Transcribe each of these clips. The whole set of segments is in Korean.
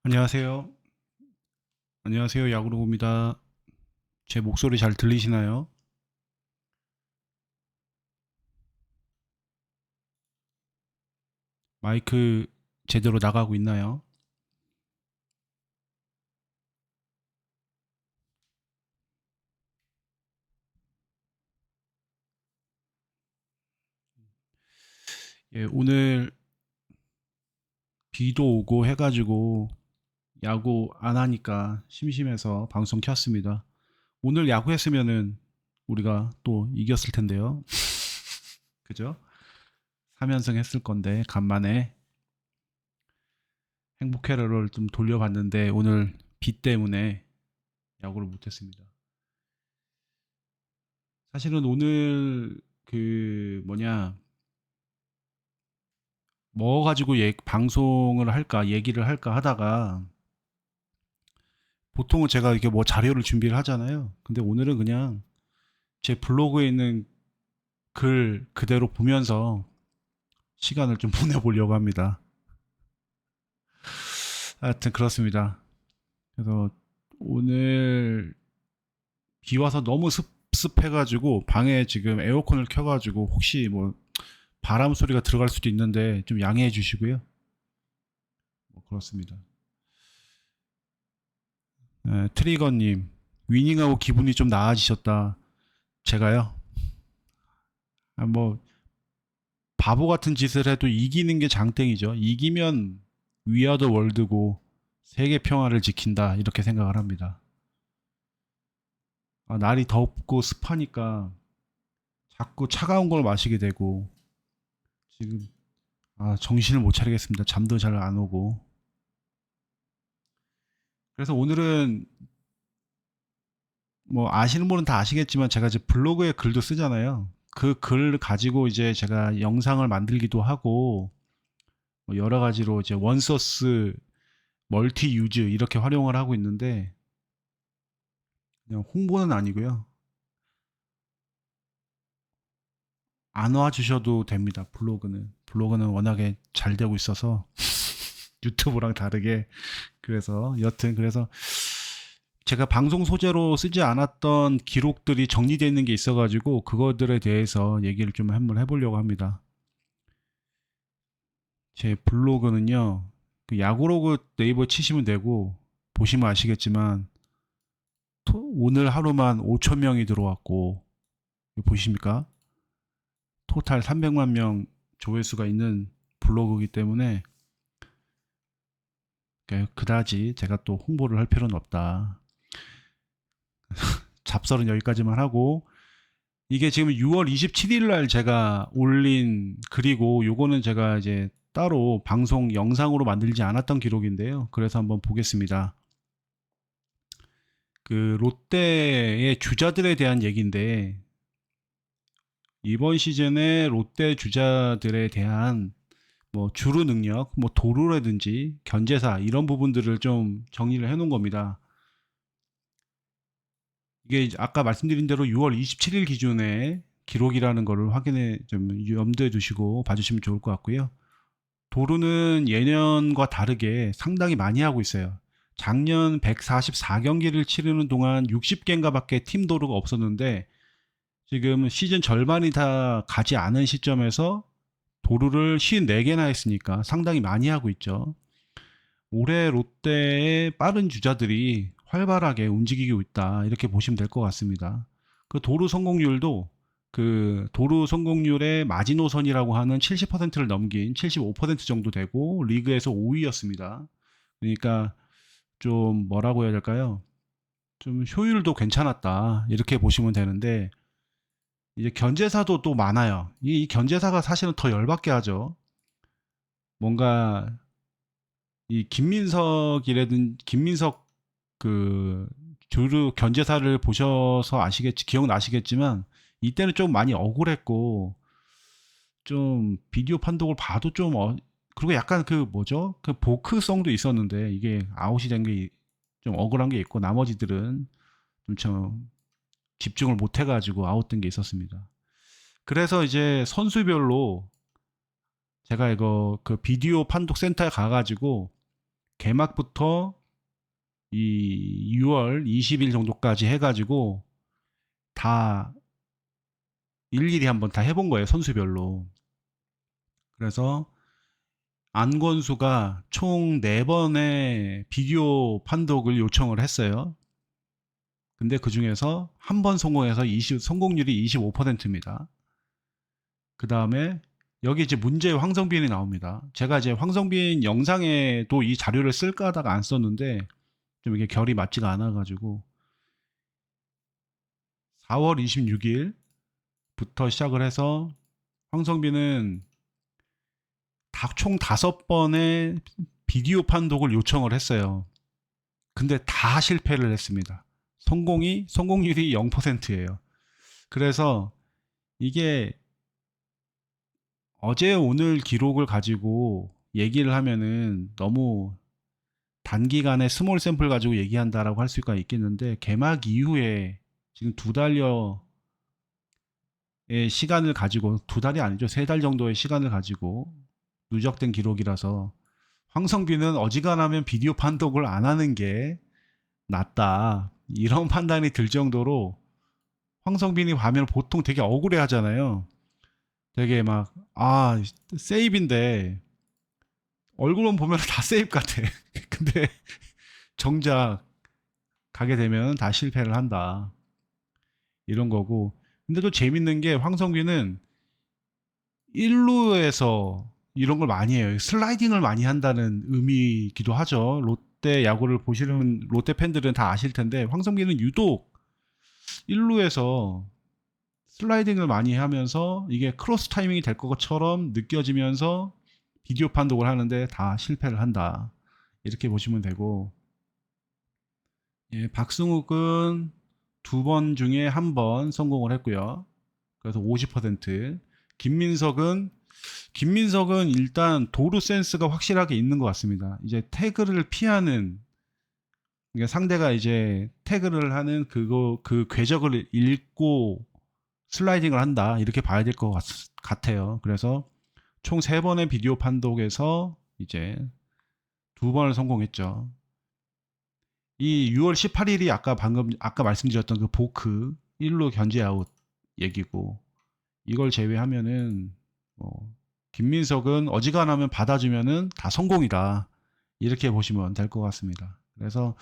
안녕하세요. 안녕하세요. 야구로입니다. 제 목소리 잘 들리시나요? 마이크 제대로 나가고 있나요? 예, 오늘 비도 오고 해가지고 야구 안 하니까 심심해서 방송 켰습니다. 오늘 야구 했으면은 우리가 또 이겼을 텐데요. 그죠? 3연승 했을 건데 간만에 행복 회로를 좀 돌려봤는데 오늘 비 때문에 야구를 못했습니다. 사실은 오늘 그 뭐냐 뭐 가지고 방송을 할까, 얘기를 할까 하다가 보통은 제가 이렇게 뭐 자료를 준비를 하잖아요. 근데 오늘은 그냥 제 블로그에 있는 글 그대로 보면서 시간을 좀 보내보려고 합니다. 하여튼 그렇습니다. 그래서 오늘 비 와서 너무 습해가지고 방에 지금 에어컨을 켜가지고 혹시 뭐 바람 소리가 들어갈 수도 있는데 좀 양해해 주시고요. 뭐 그렇습니다. 트리거님, 위닝하고 기분이 좀 나아지셨다. 제가요? 뭐 바보 같은 짓을 해도 이기는 게 장땡이죠. 이기면 위아더 월드고 세계 평화를 지킨다 이렇게 생각을 합니다. 날이 덥고 습하니까 자꾸 차가운 걸 마시게 되고 지금 정신을 못 차리겠습니다. 잠도 잘 안 오고. 그래서 오늘은 뭐 아시는 분은 다 아시겠지만 제가 이제 블로그에 글도 쓰잖아요. 그 글 가지고 이제 제가 영상을 만들기도 하고 뭐 여러 가지로 이제 원소스 멀티 유즈 이렇게 활용을 하고 있는데 그냥 홍보는 아니고요. 안 와주셔도 됩니다. 블로그는 워낙에 잘 되고 있어서 유튜브랑 다르게 그래서 여튼 그래서 제가 방송 소재로 쓰지 않았던 기록들이 정리되어 있는 게 있어가지고 그거들에 대해서 얘기를 좀 한번 해보려고 합니다. 제 블로그는요, 그 야구로그 네이버 치시면 되고 보시면 아시겠지만 오늘 하루만 5천 명이 들어왔고 보이십니까? 토탈 300만 명 조회수가 있는 블로그이기 때문에 그다지 제가 또 홍보를 할 필요는 없다. 잡설은 여기까지만 하고 이게 지금 6월 27일 날 제가 올린 글이고 요거는 제가 이제 따로 방송 영상으로 만들지 않았던 기록인데요. 그래서 한번 보겠습니다. 그 롯데의 주자들에 대한 얘기인데 이번 시즌에 롯데 주자들에 대한 뭐 주루 능력, 뭐 도루라든지 견제사 이런 부분들을 좀 정리를 해놓은 겁니다. 이게 아까 말씀드린 대로 6월 27일 기준의 기록이라는 거를 확인해 좀 염두에 두시고 봐주시면 좋을 것 같고요. 도루는 예년과 다르게 상당히 많이 하고 있어요. 작년 144경기를 치르는 동안 60개인가 밖에 팀 도루가 없었는데 지금 시즌 절반이 다 가지 않은 시점에서 도루를 54개나 했으니까 상당히 많이 하고 있죠. 올해 롯데의 빠른 주자들이 활발하게 움직이고 있다. 이렇게 보시면 될 것 같습니다. 그 도루 성공률도 그 도루 성공률의 마지노선이라고 하는 70%를 넘긴 75% 정도 되고 리그에서 5위였습니다. 그러니까 좀 뭐라고 해야 될까요? 좀 효율도 괜찮았다. 이렇게 보시면 되는데 이제 견제사도 또 많아요. 이 견제사가 사실은 더 열받게 하죠. 뭔가 이 김민석 그 주루 견제사를 보셔서 기억나시겠지만 이때는 좀 많이 억울했고 좀 비디오 판독을 봐도 좀 그리고 약간 그 뭐죠? 그 보크성도 있었는데 이게 아웃이 된 게 좀 억울한 게 있고 나머지들은 좀 집중을 못 해가지고 아웃된 게 있었습니다. 그래서 이제 선수별로 제가 이거 그 비디오 판독 센터에 가가지고 개막부터 이 6월 20일 정도까지 해가지고 다 일일이 한번 다 해본 거예요, 선수별로. 그래서 안건수가 총 4번의 비디오 판독을 요청을 했어요. 근데 그 중에서 한 번 성공해서 성공률이 25%입니다. 그 다음에 여기 이제 문제의 황성빈이 나옵니다. 제가 이제 황성빈 영상에도 이 자료를 쓸까 하다가 안 썼는데 좀 이게 결이 맞지가 않아가지고 4월 26일부터 시작을 해서 황성빈은 총 5번의 비디오 판독을 요청을 했어요. 근데 다 실패를 했습니다. 성공률이 0%예요. 그래서 이게 어제 오늘 기록을 가지고 얘기를 하면은 너무 단기간에 스몰 샘플 가지고 얘기한다라고 할 수가 있겠는데, 개막 이후에 지금 2달여의 시간을 가지고, 2달이 아니죠, 3달 정도의 시간을 가지고 누적된 기록이라서 황성빈은 어지간하면 비디오 판독을 안 하는 게 낫다, 이런 판단이 들 정도로. 황성빈이 가면 보통 되게 억울해 하잖아요. 되게 막, 세이브인데 얼굴만 보면 다 세이브 같아. 근데 정작 가게 되면 다 실패를 한다, 이런 거고. 근데 또 재밌는 게 황성빈은 1루에서 이런 걸 많이 해요. 슬라이딩을 많이 한다는 의미이기도 하죠. 롯데 야구를 보시는 롯데 팬들은 다 아실 텐데, 황성빈은 유독 1루에서 슬라이딩을 많이 하면서 이게 크로스 타이밍이 될 것처럼 느껴지면서 비디오 판독을 하는데 다 실패를 한다, 이렇게 보시면 되고. 예, 박승욱은 2번 중에 1번 성공을 했고요. 그래서 50%. 김민석은 일단 도루 센스가 확실하게 있는 것 같습니다. 이제 태그를 피하는, 그러니까 상대가 이제 태그를 하는 그 궤적을 읽고 슬라이딩을 한다, 이렇게 봐야 될 것 같아요. 그래서 총 3번의 비디오 판독에서 이제 2번을 성공했죠. 이 6월 18일이 아까 말씀드렸던 그 보크 1루 견제 아웃 얘기고, 이걸 제외하면은 김민석은 어지간하면 받아주면은 다 성공이다, 이렇게 보시면 될 것 같습니다. 그래서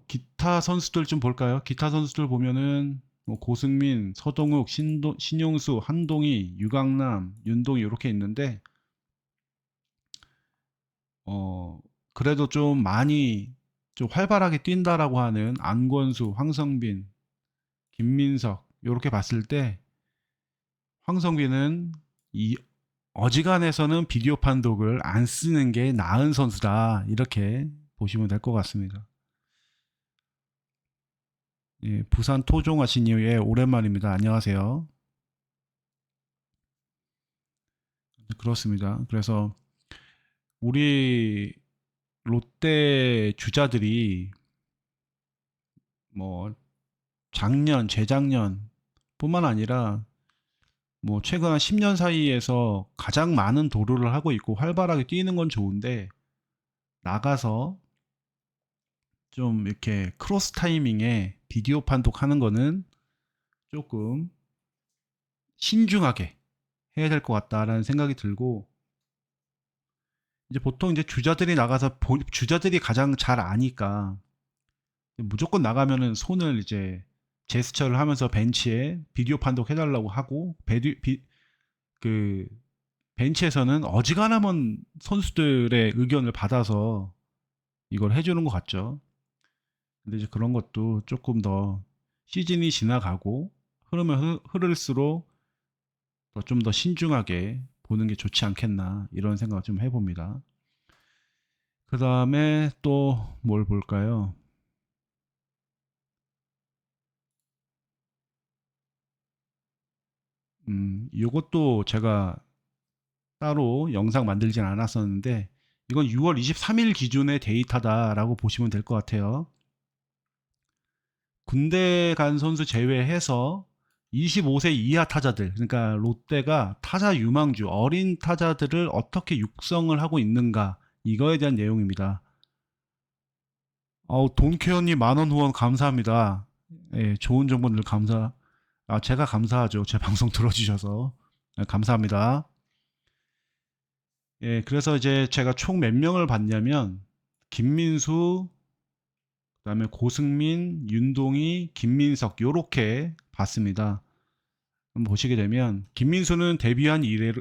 기타 선수들 좀 볼까요? 기타 선수들 보면은 고승민, 서동욱, 신용수, 한동희, 유강남, 윤동희 이렇게 있는데, 그래도 좀 많이 좀 활발하게 뛴다라고 하는 안건수, 황성빈, 김민석 이렇게 봤을 때 황성빈은 이 어지간해서는 비디오 판독을 안 쓰는 게 나은 선수다, 이렇게 보시면 될 것 같습니다. 예, 부산 토종하신 이후에 오랜만입니다. 안녕하세요. 그렇습니다. 그래서 우리 롯데 주자들이 뭐 작년, 재작년 뿐만 아니라 뭐 최근 한 10년 사이에서 가장 많은 도루를 하고 있고 활발하게 뛰는 건 좋은데, 나가서 좀 이렇게 크로스 타이밍에 비디오 판독하는 거는 조금 신중하게 해야 될 것 같다라는 생각이 들고, 이제 보통 이제 주자들이 나가서 주자들이 가장 잘 아니까 무조건 나가면은 손을 이제 제스처를 하면서 벤치에 비디오 판독 해달라고 하고, 그 벤치에서는 어지간하면 선수들의 의견을 받아서 이걸 해주는 것 같죠. 근데 이제 그런 것도 조금 더 시즌이 지나가고 흐르면 흐를수록 좀 더 신중하게 보는 게 좋지 않겠나, 이런 생각을 좀 해봅니다. 그 다음에 또 뭘 볼까요? 이것도 제가 따로 영상 만들진 않았었는데, 이건 6월 23일 기준의 데이터다라고 보시면 될 것 같아요. 군대 간 선수 제외해서 25세 이하 타자들, 그러니까 롯데가 타자 유망주 어린 타자들을 어떻게 육성을 하고 있는가, 이거에 대한 내용입니다. 돈케어님 만원 후원 감사합니다. 예, 좋은 정보 늘 제가 감사하죠. 제 방송 들어주셔서. 예, 감사합니다. 예, 그래서 이제 제가 총 몇 명을 봤냐면, 김민수, 그다음에 고승민, 윤동희, 김민석, 요렇게 봤습니다. 한번 보시게 되면, 김민수는 데뷔한 이후에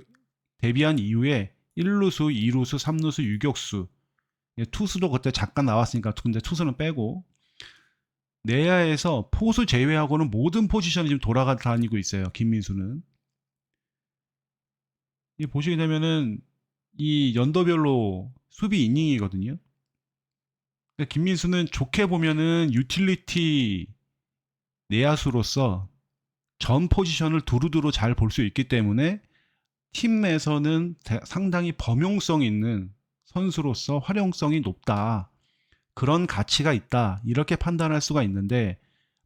1루수, 2루수, 3루수, 유격수, 예, 투수도 그때 잠깐 나왔으니까, 근데 투수는 빼고, 내야에서 포수 제외하고는 모든 포지션이 지금 돌아다니고 있어요. 김민수는. 이 보시게 되면은 이 연도별로 수비 이닝이거든요. 그러니까 김민수는 좋게 보면은 유틸리티 내야수로서 전 포지션을 두루두루 잘 볼 수 있기 때문에 팀에서는 상당히 범용성 있는 선수로서 활용성이 높다. 그런 가치가 있다. 이렇게 판단할 수가 있는데,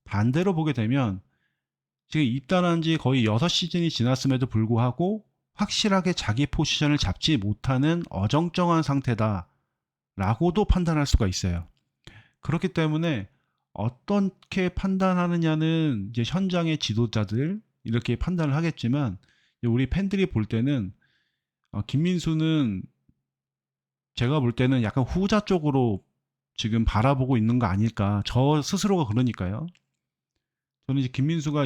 반대로 보게 되면 지금 입단한 지 거의 6시즌이 지났음에도 불구하고 확실하게 자기 포지션을 잡지 못하는 어정쩡한 상태다 라고도 판단할 수가 있어요. 그렇기 때문에 어떻게 판단하느냐는 이제 현장의 지도자들 이렇게 판단을 하겠지만, 우리 팬들이 볼 때는 김민수는 제가 볼 때는 약간 후자 쪽으로 지금 바라보고 있는 거 아닐까. 저 스스로가 그러니까요. 저는 이제 김민수가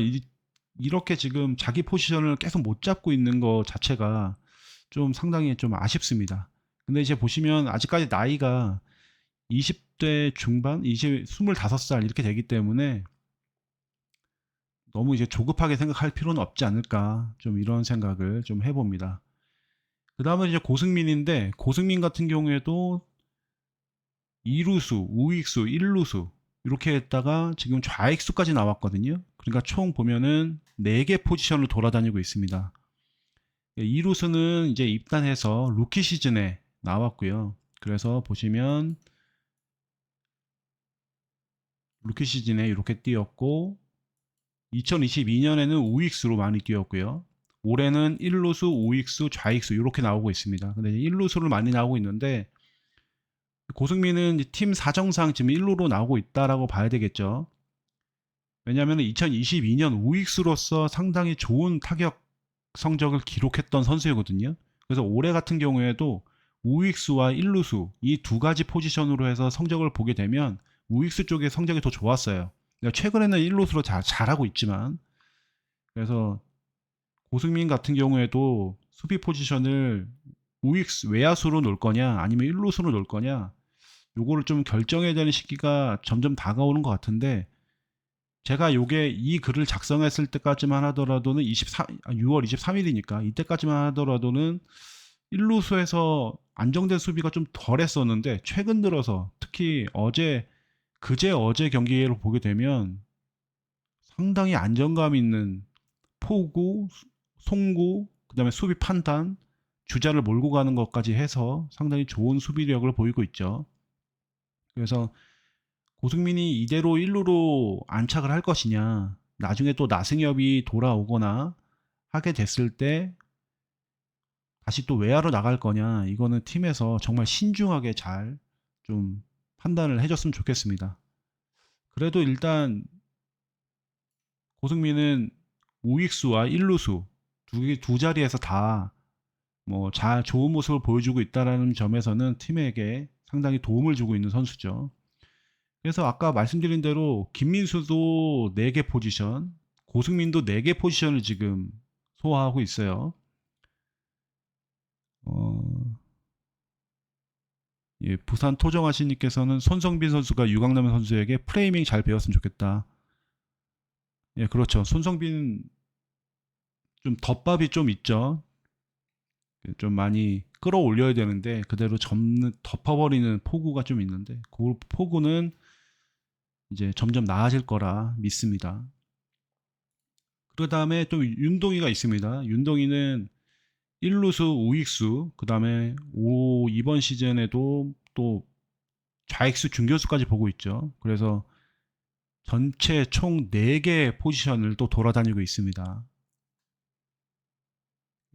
이렇게 지금 자기 포지션을 계속 못 잡고 있는 거 자체가 좀 상당히 좀 아쉽습니다. 근데 이제 보시면 아직까지 나이가 20대 중반, 25살 이렇게 되기 때문에 너무 이제 조급하게 생각할 필요는 없지 않을까. 좀 이런 생각을 좀 해봅니다. 그 다음은 이제 고승민인데, 고승민 같은 경우에도 2루수, 우익수, 1루수 이렇게 했다가 지금 좌익수까지 나왔거든요. 그러니까 총 보면은 4개 포지션을 돌아다니고 있습니다. 2루수는 이제 입단해서 루키 시즌에 나왔고요. 그래서 보시면 루키 시즌에 이렇게 뛰었고, 2022년에는 우익수로 많이 뛰었고요. 올해는 1루수, 우익수, 좌익수 이렇게 나오고 있습니다. 근데 1루수를 많이 나오고 있는데, 고승민은 팀 사정상 지금 1루로 나오고 있다라고 봐야 되겠죠. 왜냐하면 2022년 우익수로서 상당히 좋은 타격 성적을 기록했던 선수이거든요. 그래서 올해 같은 경우에도 우익수와 1루수 이 두 가지 포지션으로 해서 성적을 보게 되면 우익수 쪽의 성적이 더 좋았어요. 그러니까 최근에는 1루수로 잘하고 있지만, 그래서 고승민 같은 경우에도 수비 포지션을 우익수 외야수로 놓을 거냐 아니면 1루수로 놓을 거냐, 요거를 좀 결정해야 되는 시기가 점점 다가오는 것 같은데, 제가 이 글을 작성했을 때까지만 하더라도는 6월 23일이니까 이때까지만 하더라도는 1루수에서 안정된 수비가 좀 덜 했었는데, 최근 들어서 특히 어제 경기를 보게 되면 상당히 안정감 있는 포구, 송구, 그다음에 수비 판단, 주자를 몰고 가는 것까지 해서 상당히 좋은 수비력을 보이고 있죠. 그래서 고승민이 이대로 1루로 안착을 할 것이냐, 나중에 또 나승엽이 돌아오거나 하게 됐을 때 다시 또 외야로 나갈 거냐, 이거는 팀에서 정말 신중하게 잘 좀 판단을 해줬으면 좋겠습니다. 그래도 일단 고승민은 우익수와 1루수 두 자리에서 다 뭐 좋은 모습을 보여주고 있다는 점에서는 팀에게 상당히 도움을 주고 있는 선수죠. 그래서 아까 말씀드린 대로 김민수도 4개 포지션, 고승민도 4개 포지션을 지금 소화하고 있어요. 예, 부산 토정아씨님께서는 손성빈 선수가 유강남 선수에게 프레이밍 잘 배웠으면 좋겠다. 예, 그렇죠. 손성빈 좀 덮밥이 좀 있죠. 좀 많이 끌어올려야 되는데 그대로 덮어버리는 포구가 좀 있는데, 그 포구는 이제 점점 나아질 거라 믿습니다. 그 다음에 또 윤동희가 있습니다. 윤동희는 1루수, 우익수, 그 다음에 이번 시즌에도 또 좌익수, 중교수까지 보고 있죠. 그래서 전체 총 4개 포지션을 또 돌아다니고 있습니다.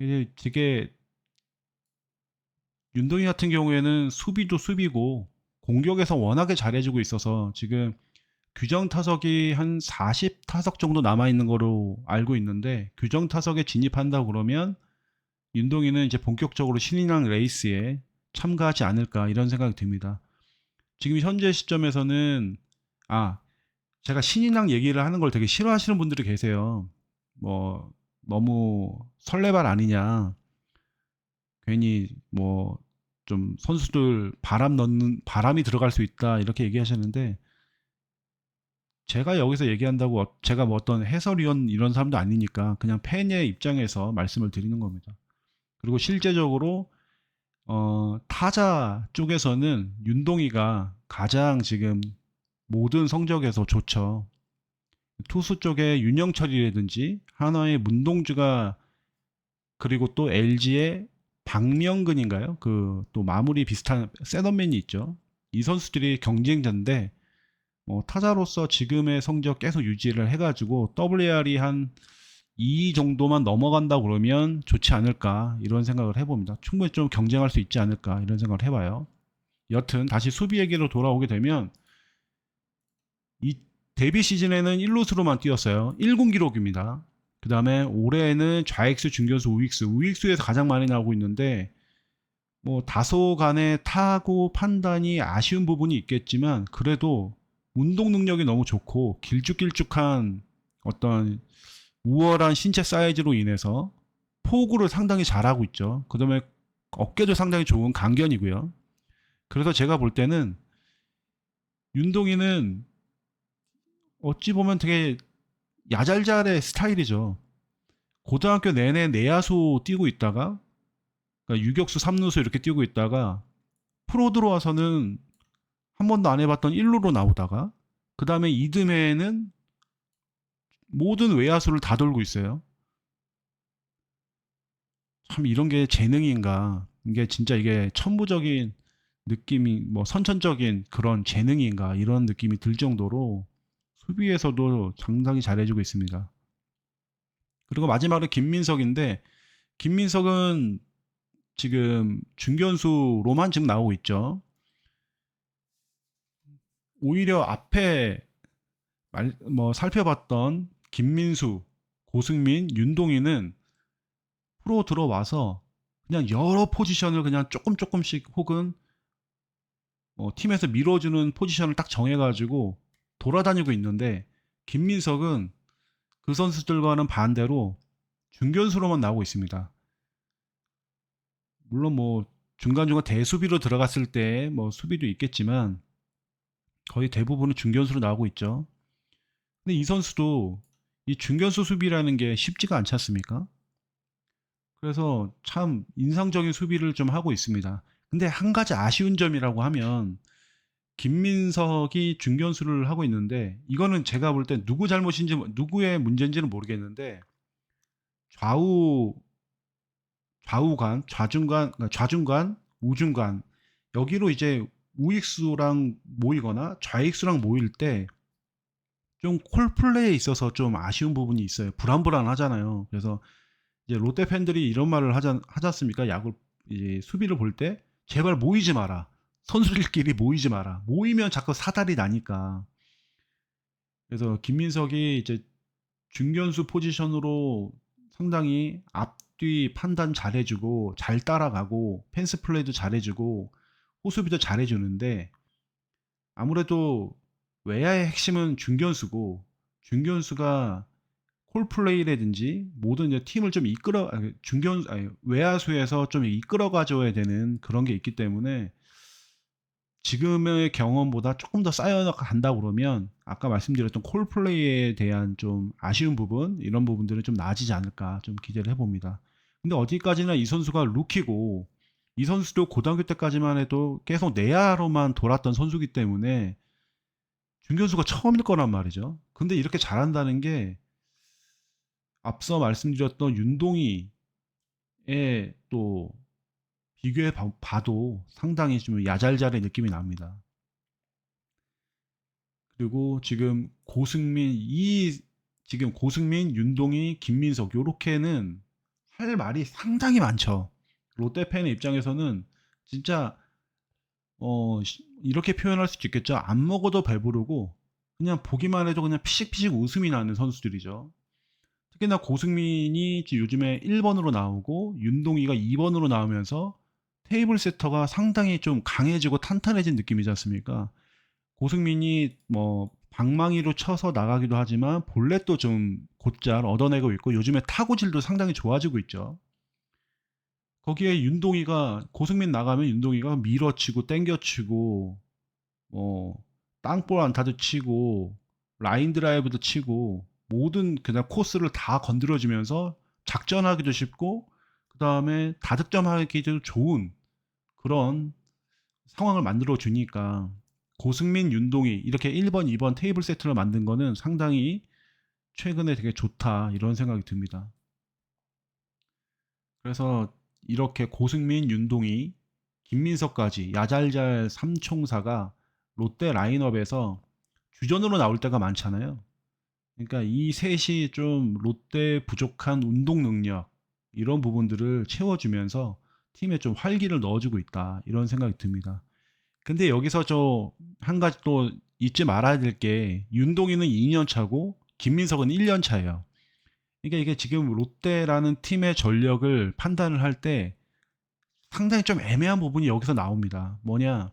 이게 되게 윤동희 같은 경우에는 수비도 수비고 공격에서 워낙에 잘해주고 있어서 지금 규정 타석이 한 40 타석 정도 남아 있는 거로 알고 있는데, 규정 타석에 진입한다 그러면 윤동희는 이제 본격적으로 신인왕 레이스에 참가하지 않을까 이런 생각이 듭니다. 지금 현재 시점에서는 아 제가 신인왕 얘기를 하는 걸 되게 싫어하시는 분들이 계세요. 뭐 너무 설레발 아니냐, 괜히 뭐 좀 선수들 바람 넣는 바람이 들어갈 수 있다 이렇게 얘기하시는데, 제가 여기서 얘기한다고 제가 뭐 어떤 해설위원 이런 사람도 아니니까 그냥 팬의 입장에서 말씀을 드리는 겁니다. 그리고 실제적으로 타자 쪽에서는 윤동희가 가장 지금 모든 성적에서 좋죠. 투수 쪽에 윤영철이라든지 한화의 문동주가, 그리고 또 LG의 박명근인가요? 그 또 마무리 비슷한 셋업맨이 있죠. 이 선수들이 경쟁자인데 타자로서 지금의 성적 계속 유지를 해가지고 WAR이 한 2 정도만 넘어간다 그러면 좋지 않을까 이런 생각을 해봅니다. 충분히 좀 경쟁할 수 있지 않을까 이런 생각을 해봐요. 여튼 다시 수비 얘기로 돌아오게 되면 이 데뷔 시즌에는 1루수로만 뛰었어요. 1군 기록입니다. 그 다음에 올해는 좌익수, 중견수, 우익수, 우익수에서 가장 많이 나오고 있는데, 뭐 다소간의 타구 판단이 아쉬운 부분이 있겠지만 그래도 운동 능력이 너무 좋고 길쭉길쭉한 어떤 우월한 신체 사이즈로 인해서 포구를 상당히 잘하고 있죠. 그 다음에 어깨도 상당히 좋은 강견이고요. 그래서 제가 볼 때는 윤동희는 어찌 보면 되게 야잘잘의 스타일이죠. 고등학교 내내 내야수 뛰고 있다가, 그러니까 유격수, 삼루수 이렇게 뛰고 있다가 프로 들어와서는 한 번도 안 해봤던 1루로 나오다가, 그 다음에 이듬해에는 모든 외야수를 다 돌고 있어요. 참 이런 게 재능인가? 이게 진짜 이게 천부적인 느낌이, 뭐 선천적인 그런 재능인가? 이런 느낌이 들 정도로 수비에서도 상당히 잘해주고 있습니다. 그리고 마지막으로 김민석인데, 김민석은 지금 중견수로만 지금 나오고 있죠. 오히려 앞에 뭐 살펴봤던 김민수, 고승민, 윤동희는 프로 들어와서 그냥 여러 포지션을 그냥 조금씩 혹은 팀에서 밀어주는 포지션을 딱 정해가지고 돌아다니고 있는데, 김민석은 그 선수들과는 반대로 중견수로만 나오고 있습니다. 물론 뭐 중간중간 대수비로 들어갔을 때 뭐 수비도 있겠지만 거의 대부분은 중견수로 나오고 있죠. 근데 이 선수도 이 중견수 수비라는 게 쉽지가 않지 않습니까? 그래서 참 인상적인 수비를 좀 하고 있습니다. 근데 한 가지 아쉬운 점이라고 하면, 김민석이 중견수를 하고 있는데 이거는 제가 볼 때 누구 잘못인지 누구의 문제인지는 모르겠는데, 좌우 좌우간, 좌중간, 그러니까 좌중간, 우중간, 여기로 이제 우익수랑 모이거나 좌익수랑 모일 때 좀 콜플레이에 있어서 좀 아쉬운 부분이 있어요. 불안불안하잖아요. 그래서 이제 롯데 팬들이 이런 말을 하지 않습니까? 야구 이제 수비를 볼 때 제발 모이지 마라. 선수들끼리 모이지 마라. 모이면 자꾸 사달이 나니까. 그래서 김민석이 이제 중견수 포지션으로 상당히 앞뒤 판단 잘해주고 잘 따라가고 펜스 플레이도 잘해주고 호수비도 잘해주는데, 아무래도 외야의 핵심은 중견수고, 중견수가 콜플레이라든지 모든 이제 팀을 좀 이끌어 외야수에서 좀 이끌어 가줘야 되는 그런 게 있기 때문에, 지금의 경험보다 조금 더 쌓여간다 그러면 아까 말씀드렸던 콜플레이에 대한 좀 아쉬운 부분, 이런 부분들은 좀 나아지지 않을까 좀 기대를 해봅니다. 근데 어디까지나 이 선수가 루키고, 이 선수도 고등학교 때까지만 해도 계속 내야로만 돌았던 선수기 때문에 중견수가 처음일 거란 말이죠. 근데 이렇게 잘한다는 게 앞서 말씀드렸던 윤동희의 또 비교해 봐도 상당히 좀 야잘잘의 느낌이 납니다. 그리고 지금 고승민, 윤동희, 김민석 요렇게는 할 말이 상당히 많죠. 롯데 팬의 입장에서는 진짜 이렇게 표현할 수도 있겠죠. 안 먹어도 배부르고 그냥 보기만 해도 그냥 피식피식 웃음이 나는 선수들이죠. 특히나 고승민이 지금 요즘에 1번으로 나오고 윤동희가 2번으로 나오면서 테이블 세터가 상당히 좀 강해지고 탄탄해진 느낌이지 않습니까? 고승민이 뭐 방망이로 쳐서 나가기도 하지만 볼넷도 좀 곧잘 얻어내고 있고 요즘에 타구질도 상당히 좋아지고 있죠. 거기에 윤동희가 고승민 나가면 윤동희가 밀어치고 땡겨치고 뭐 땅볼 안타도 치고 라인 드라이브도 치고 모든 그냥 코스를 다 건드려주면서 작전하기도 쉽고 그 다음에 다득점하기도 좋은 그런 상황을 만들어 주니까 고승민, 윤동희 이렇게 1번, 2번 테이블 세트를 만든 거는 상당히 최근에 되게 좋다 이런 생각이 듭니다. 그래서 이렇게 고승민, 윤동희, 김민석까지 야잘잘 삼총사가 롯데 라인업에서 주전으로 나올 때가 많잖아요. 그러니까 이 셋이 좀 롯데 부족한 운동 능력 이런 부분들을 채워주면서 팀에 좀 활기를 넣어주고 있다 이런 생각이 듭니다. 근데 여기서 저 한 가지 또 잊지 말아야 될 게 윤동희는 2년 차고 김민석은 1년 차예요. 그러니까 이게 지금 롯데라는 팀의 전력을 판단을 할 때 상당히 좀 애매한 부분이 여기서 나옵니다. 뭐냐?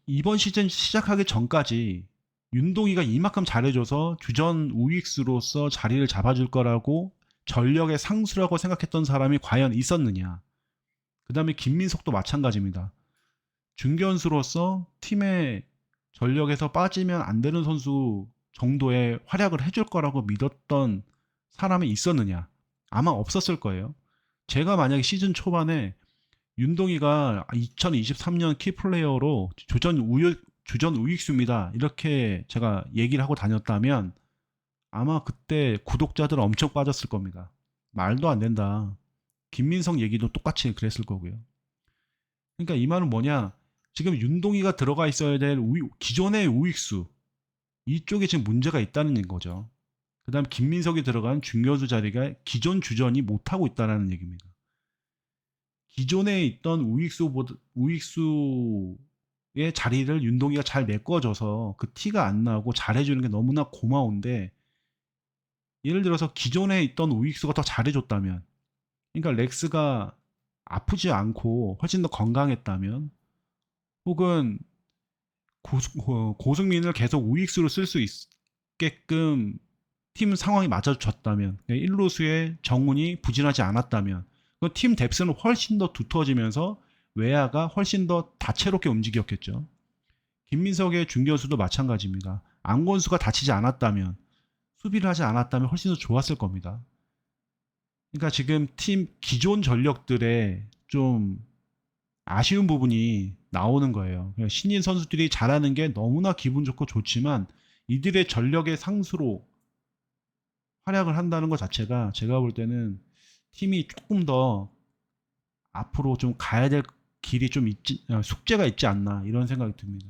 이번 시즌 시작하기 전까지 윤동희가 이만큼 잘해줘서 주전 우익수로서 자리를 잡아줄 거라고 전력의 상수라고 생각했던 사람이 과연 있었느냐? 그 다음에 김민석도 마찬가지입니다. 중견수로서 팀의 전력에서 빠지면 안 되는 선수 정도의 활약을 해줄 거라고 믿었던 사람이 있었느냐? 아마 없었을 거예요. 제가 만약에 시즌 초반에 윤동희가 2023년 키플레이어로 주전 우익수입니다. 이렇게 제가 얘기를 하고 다녔다면 아마 그때 구독자들 엄청 빠졌을 겁니다. 말도 안 된다. 김민석 얘기도 똑같이 그랬을 거고요. 그러니까 이 말은 뭐냐? 지금 윤동희가 들어가 있어야 될 기존의 우익수 이쪽에 지금 문제가 있다는 거죠. 그다음 김민석이 들어간 중견수 자리가 기존 주전이 못하고 있다는 얘기입니다. 기존에 있던 우익수의 자리를 윤동희가 잘 메꿔줘서 그 티가 안 나고 잘해주는 게 너무나 고마운데 예를 들어서 기존에 있던 우익수가 더 잘해줬다면 그러니까 렉스가 아프지 않고 훨씬 더 건강했다면 혹은 고승민을 계속 우익수로 쓸 수 있게끔 팀 상황이 맞아줬다면 1루수의 정훈이 부진하지 않았다면 팀 뎁스는 훨씬 더 두터워지면서 외야가 훨씬 더 다채롭게 움직였겠죠. 김민석의 중견수도 마찬가지입니다. 안건수가 다치지 않았다면 수비를 하지 않았다면 훨씬 더 좋았을 겁니다. 그러니까 지금 팀 기존 전력들의 좀 아쉬운 부분이 나오는 거예요. 신인 선수들이 잘하는 게 너무나 기분 좋고 좋지만 이들의 전력의 상수로 활약을 한다는 것 자체가 제가 볼 때는 팀이 조금 더 앞으로 좀 가야 될 길이 좀 숙제가 있지 않나 이런 생각이 듭니다.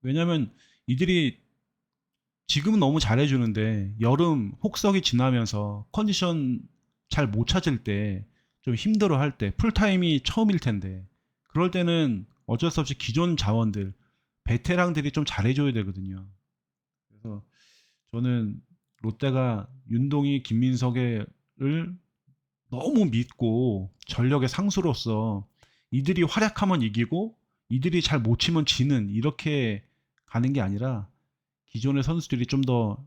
왜냐하면 이들이 지금은 너무 잘해주는데 여름 혹석이 지나면서 컨디션 잘 못 찾을 때 좀 힘들어 할 때 풀타임이 처음일 텐데 그럴 때는 어쩔 수 없이 기존 자원들 베테랑들이 좀 잘해줘야 되거든요. 그래서 저는 롯데가 윤동희, 김민석을 너무 믿고 전력의 상수로서 이들이 활약하면 이기고 이들이 잘 못 치면 지는 이렇게 가는 게 아니라 기존의 선수들이 좀 더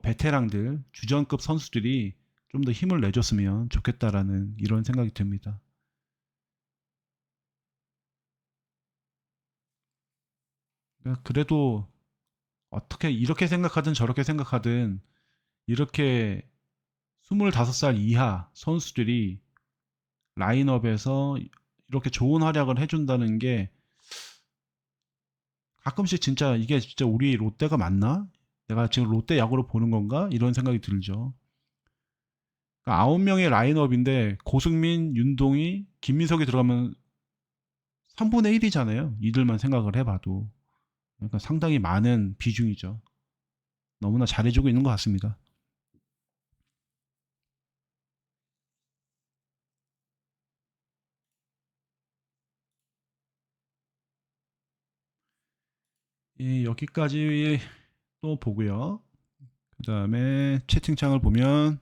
베테랑들, 주전급 선수들이 좀 더 힘을 내줬으면 좋겠다라는 이런 생각이 듭니다. 그래도 어떻게 이렇게 생각하든 저렇게 생각하든 이렇게 25살 이하 선수들이 라인업에서 이렇게 좋은 활약을 해준다는 게 가끔씩 진짜 이게 진짜 우리 롯데가 맞나? 내가 지금 롯데 야구를 보는 건가? 이런 생각이 들죠. 그러니까 9명의 라인업인데 고승민, 윤동희, 김민석이 들어가면 3분의 1이잖아요. 이들만 생각을 해봐도. 그러니까 상당히 많은 비중이죠. 너무나 잘해주고 있는 것 같습니다. 예, 여기까지 또 보고요. 그 다음에 채팅창을 보면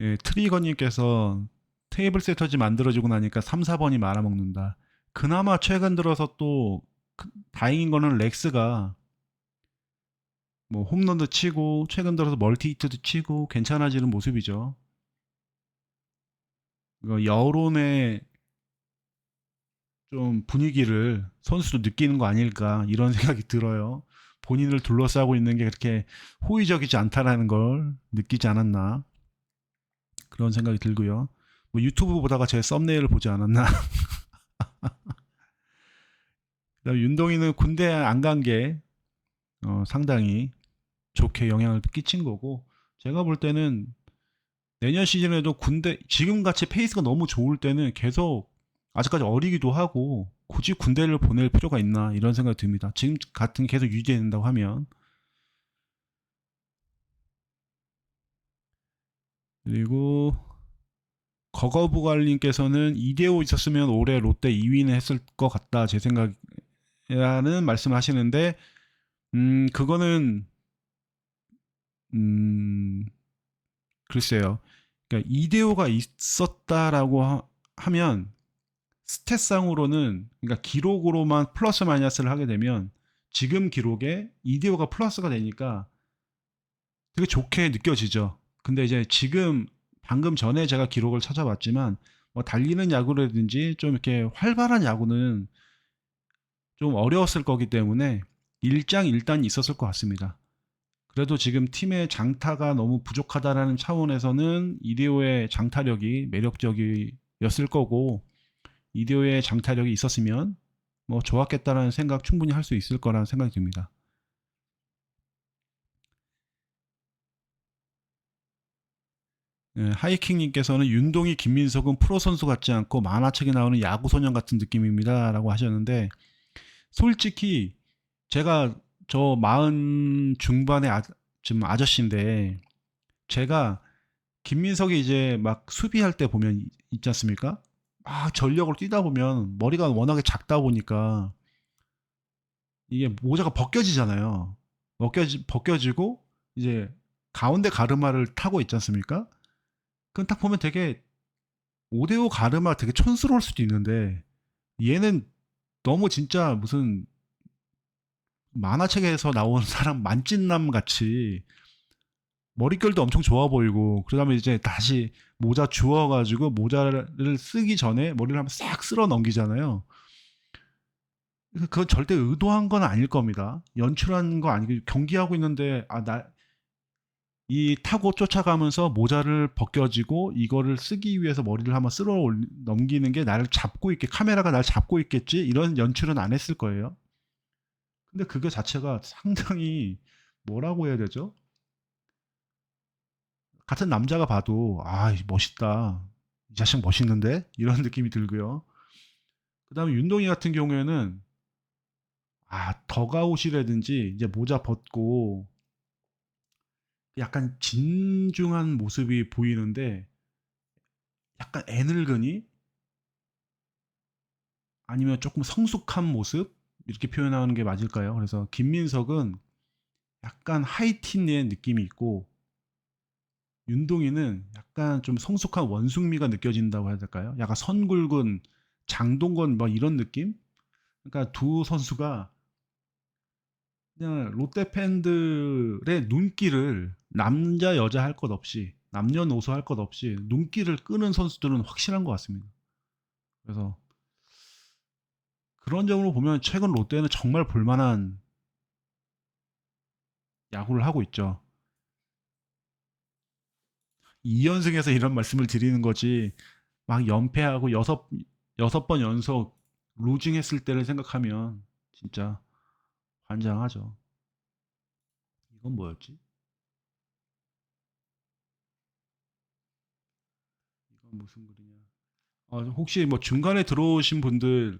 예, 트리거님께서 테이블 세터지 만들어지고 나니까 3, 4번이 말아먹는다. 그나마 최근 들어서 또 다행인 거는 렉스가 뭐 홈런도 치고 최근 들어서 멀티 히트도 치고 괜찮아지는 모습이죠. 여론의 좀 분위기를 선수도 느끼는 거 아닐까 이런 생각이 들어요. 본인을 둘러싸고 있는 게 그렇게 호의적이지 않다라는 걸 느끼지 않았나 그런 생각이 들고요. 뭐 유튜브 보다가 제 썸네일을 보지 않았나. 그다음에 윤동이는 군대 안 간 게 상당히 좋게 영향을 끼친 거고 제가 볼 때는 내년 시즌에도 군대 지금 같이 페이스가 너무 좋을 때는 계속 아직까지 어리기도 하고 굳이 군대를 보낼 필요가 있나 이런 생각이 듭니다. 지금 같은 게 계속 유지된다고 하면 그리고 거거부갈님께서는 이대호 있었으면 올해 롯데 2위는 했을 것 같다 제 생각이라는 말씀을 하시는데 그거는 음 글쎄요. 그러니까 이대호가 있었다라고 하면 스탯상으로는 그러니까 기록으로만 플러스 마이너스를 하게 되면 지금 기록에 이디오가 플러스가 되니까 되게 좋게 느껴지죠. 근데 이제 지금 방금 전에 제가 기록을 찾아봤지만 뭐 달리는 야구라든지 좀 이렇게 활발한 야구는 좀 어려웠을 거기 때문에 일장일단이 있었을 것 같습니다. 그래도 지금 팀의 장타가 너무 부족하다라는 차원에서는 이디오의 장타력이 매력적이었을 거고 이디오의 장타력이 있었으면 뭐 좋았겠다라는 생각 충분히 할 수 있을 거라는 생각이 듭니다. 예, 하이킹님께서는 윤동희, 김민석은 프로 선수 같지 않고 만화책에 나오는 야구 소년 같은 느낌입니다라고 하셨는데 솔직히 제가 저 마흔 중반의 지금 아저씨인데 제가 김민석이 이제 막 수비할 때 보면 있지 않습니까? 막 전력으로 뛰다 보면 머리가 워낙에 작다 보니까 이게 모자가 벗겨지잖아요. 벗겨지고 이제 가운데 가르마를 타고 있지 않습니까? 그건 딱 보면 되게 오데오 가르마 되게 촌스러울 수도 있는데 얘는 너무 진짜 무슨 만화책에서 나온 사람 만찢남 같이 머릿결도 엄청 좋아 보이고 그다음에 이제 다시 모자 주워가지고 모자를 쓰기 전에 머리를 한번 싹 쓸어 넘기잖아요. 그건 절대 의도한 건 아닐 겁니다. 연출한 거 아니고 경기하고 있는데 이 타고 쫓아가면서 모자를 벗겨지고 이거를 쓰기 위해서 머리를 한번 넘기는 게 나를 잡고 있게 카메라가 날 잡고 있겠지 이런 연출은 안 했을 거예요. 근데 그거 자체가 상당히 뭐라고 해야 되죠? 같은 남자가 봐도 멋있다. 이 자식 멋있는데 이런 느낌이 들고요. 그다음에 윤동희 같은 경우에는 덕아웃이라든지 이제 모자 벗고 약간 진중한 모습이 보이는데 약간 애늙은이 아니면 조금 성숙한 모습 이렇게 표현하는 게 맞을까요? 그래서 김민석은 약간 하이틴의 느낌이 있고 윤동이는 약간 좀 성숙한 원숭미가 느껴진다고 해야 될까요? 약간 선굵은 장동건 뭐 이런 느낌? 그러니까 두 선수가 그냥 롯데 팬들의 눈길을 남자 여자 할 것 없이 남녀노소 할 것 없이 눈길을 끄는 선수들은 확실한 것 같습니다. 그래서 그런 점으로 보면 최근 롯데는 정말 볼만한 야구를 하고 있죠. 2연승에서 이런 말씀을 드리는 거지 막 연패하고 여섯 번 연속 루징했을 때를 생각하면 진짜 환장하죠. 이건 뭐였지? 이건 무슨 글이냐? 혹시 뭐 중간에 들어오신 분들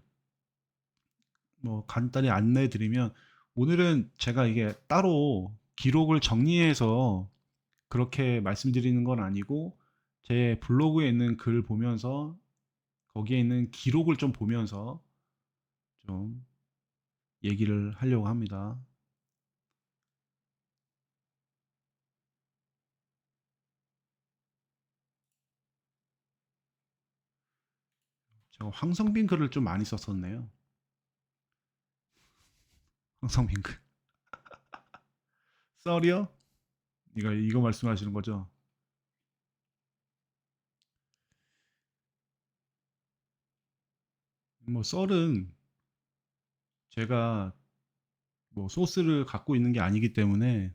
뭐 간단히 안내해 드리면 오늘은 제가 이게 따로 기록을 정리해서 그렇게 말씀드리는 건 아니고 제 블로그에 있는 글 보면서 거기에 있는 기록을 좀 보면서 좀 얘기를 하려고 합니다. 제가 황성빈 글을 좀 많이 썼었네요. 황성빈 글. 썰이요? 이거 말씀하시는 거죠? 뭐 썰은 제가 뭐 소스를 갖고 있는 게 아니기 때문에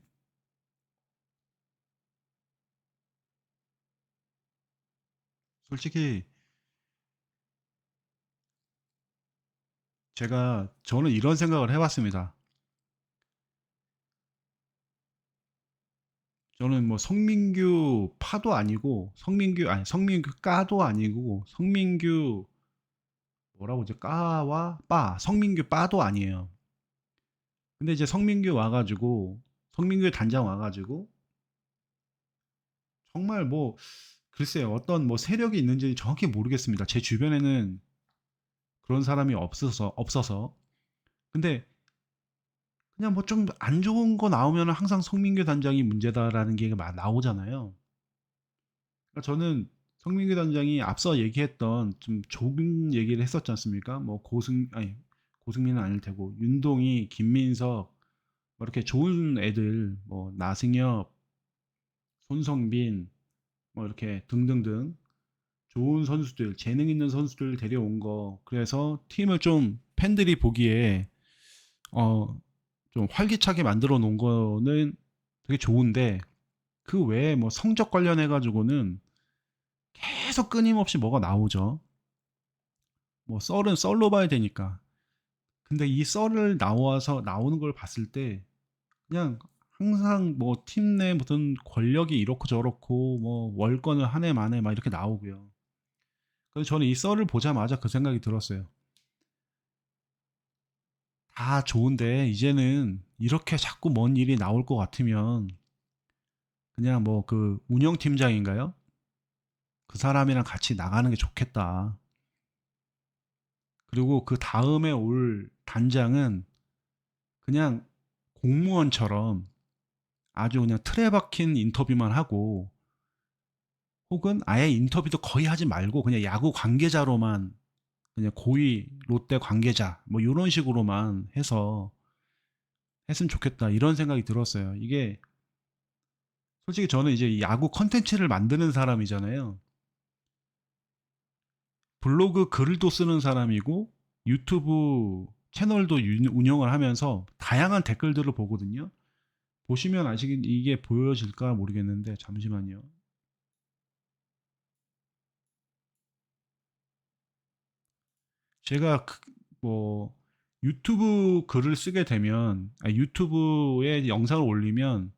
솔직히 저는 이런 생각을 해봤습니다. 저는 뭐 성민규 파도 아니고 성민규 까도 아니고 성민규 뭐라고 이제 까와 빠 성민규 빠도 아니에요. 근데 이제 성민규 단장 와가지고 정말 뭐 글쎄요 어떤 뭐 세력이 있는지 정확히 모르겠습니다. 제 주변에는 그런 사람이 없어서 근데 그냥 뭐 좀 안 좋은 거 나오면 항상 성민규 단장이 문제다라는 게 나오잖아요. 그러니까 저는 성민규 단장이 앞서 얘기했던 좀 좋은 얘기를 했었지 않습니까? 뭐 고승민은 아닐 테고 윤동희, 김민석 뭐 이렇게 좋은 애들 뭐 나승엽, 손성빈 뭐 이렇게 등등등 좋은 선수들, 재능 있는 선수들 데려온 거. 그래서 팀을 좀 팬들이 보기에 어, 좀 활기차게 만들어 놓은 거는 되게 좋은데 그 외에 뭐 성적 관련해 가지고는 계속 끊임없이 뭐가 나오죠. 뭐 썰은 썰로 봐야 되니까. 근데 이 썰을 나오는 걸 봤을 때 그냥 항상 뭐 팀 내 무슨 권력이 이렇고 저렇고 뭐 월권을 한 해 만에 막 이렇게 나오고요. 그래서 저는 이 썰을 보자마자 그 생각이 들었어요. 다 좋은데 이제는 이렇게 자꾸 먼 일이 나올 것 같으면 그냥 뭐 그 운영팀장인가요? 그 사람이랑 같이 나가는 게 좋겠다. 그리고 그 다음에 올 단장은 그냥 공무원처럼 아주 그냥 틀에 박힌 인터뷰만 하고 혹은 아예 인터뷰도 거의 하지 말고 그냥 야구 관계자로만 그냥 고위 롯데 관계자 뭐 이런 식으로만 해서 했으면 좋겠다 이런 생각이 들었어요. 이게 솔직히 저는 이제 야구 컨텐츠를 만드는 사람이잖아요. 블로그 글도 쓰는 사람이고 유튜브 채널도 운영을 하면서 다양한 댓글들을 보거든요. 보시면 이게 보여질까 모르겠는데 잠시만요. 제가 뭐 유튜브 글을 쓰게 되면 유튜브에 영상을 올리면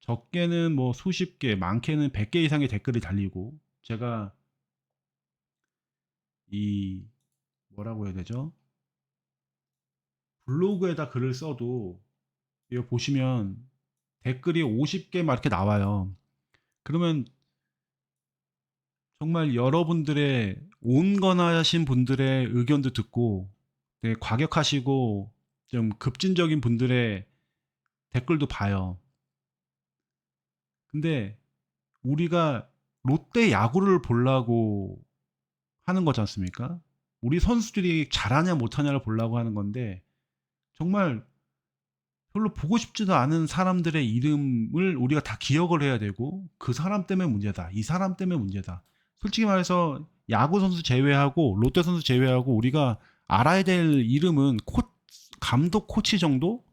적게는 뭐 수십 개, 많게는 100개 이상의 댓글이 달리고 제가 이 뭐라고 해야 되죠? 블로그에다 글을 써도 이거 보시면 댓글이 50개 막 이렇게 나와요. 그러면 정말 여러분들의 온건하신 분들의 의견도 듣고 되게 과격하시고 좀 급진적인 분들의 댓글도 봐요. 근데 우리가 롯데 야구를 보려고 하는 거지 않습니까? 우리 선수들이 잘하냐 못하냐를 보려고 하는 건데 정말 별로 보고 싶지도 않은 사람들의 이름을 우리가 다 기억을 해야 되고 그 사람 때문에 문제다. 이 사람 때문에 문제다. 솔직히 말해서 야구 선수 제외하고 롯데 선수 제외하고 우리가 알아야 될 이름은 감독 코치 정도?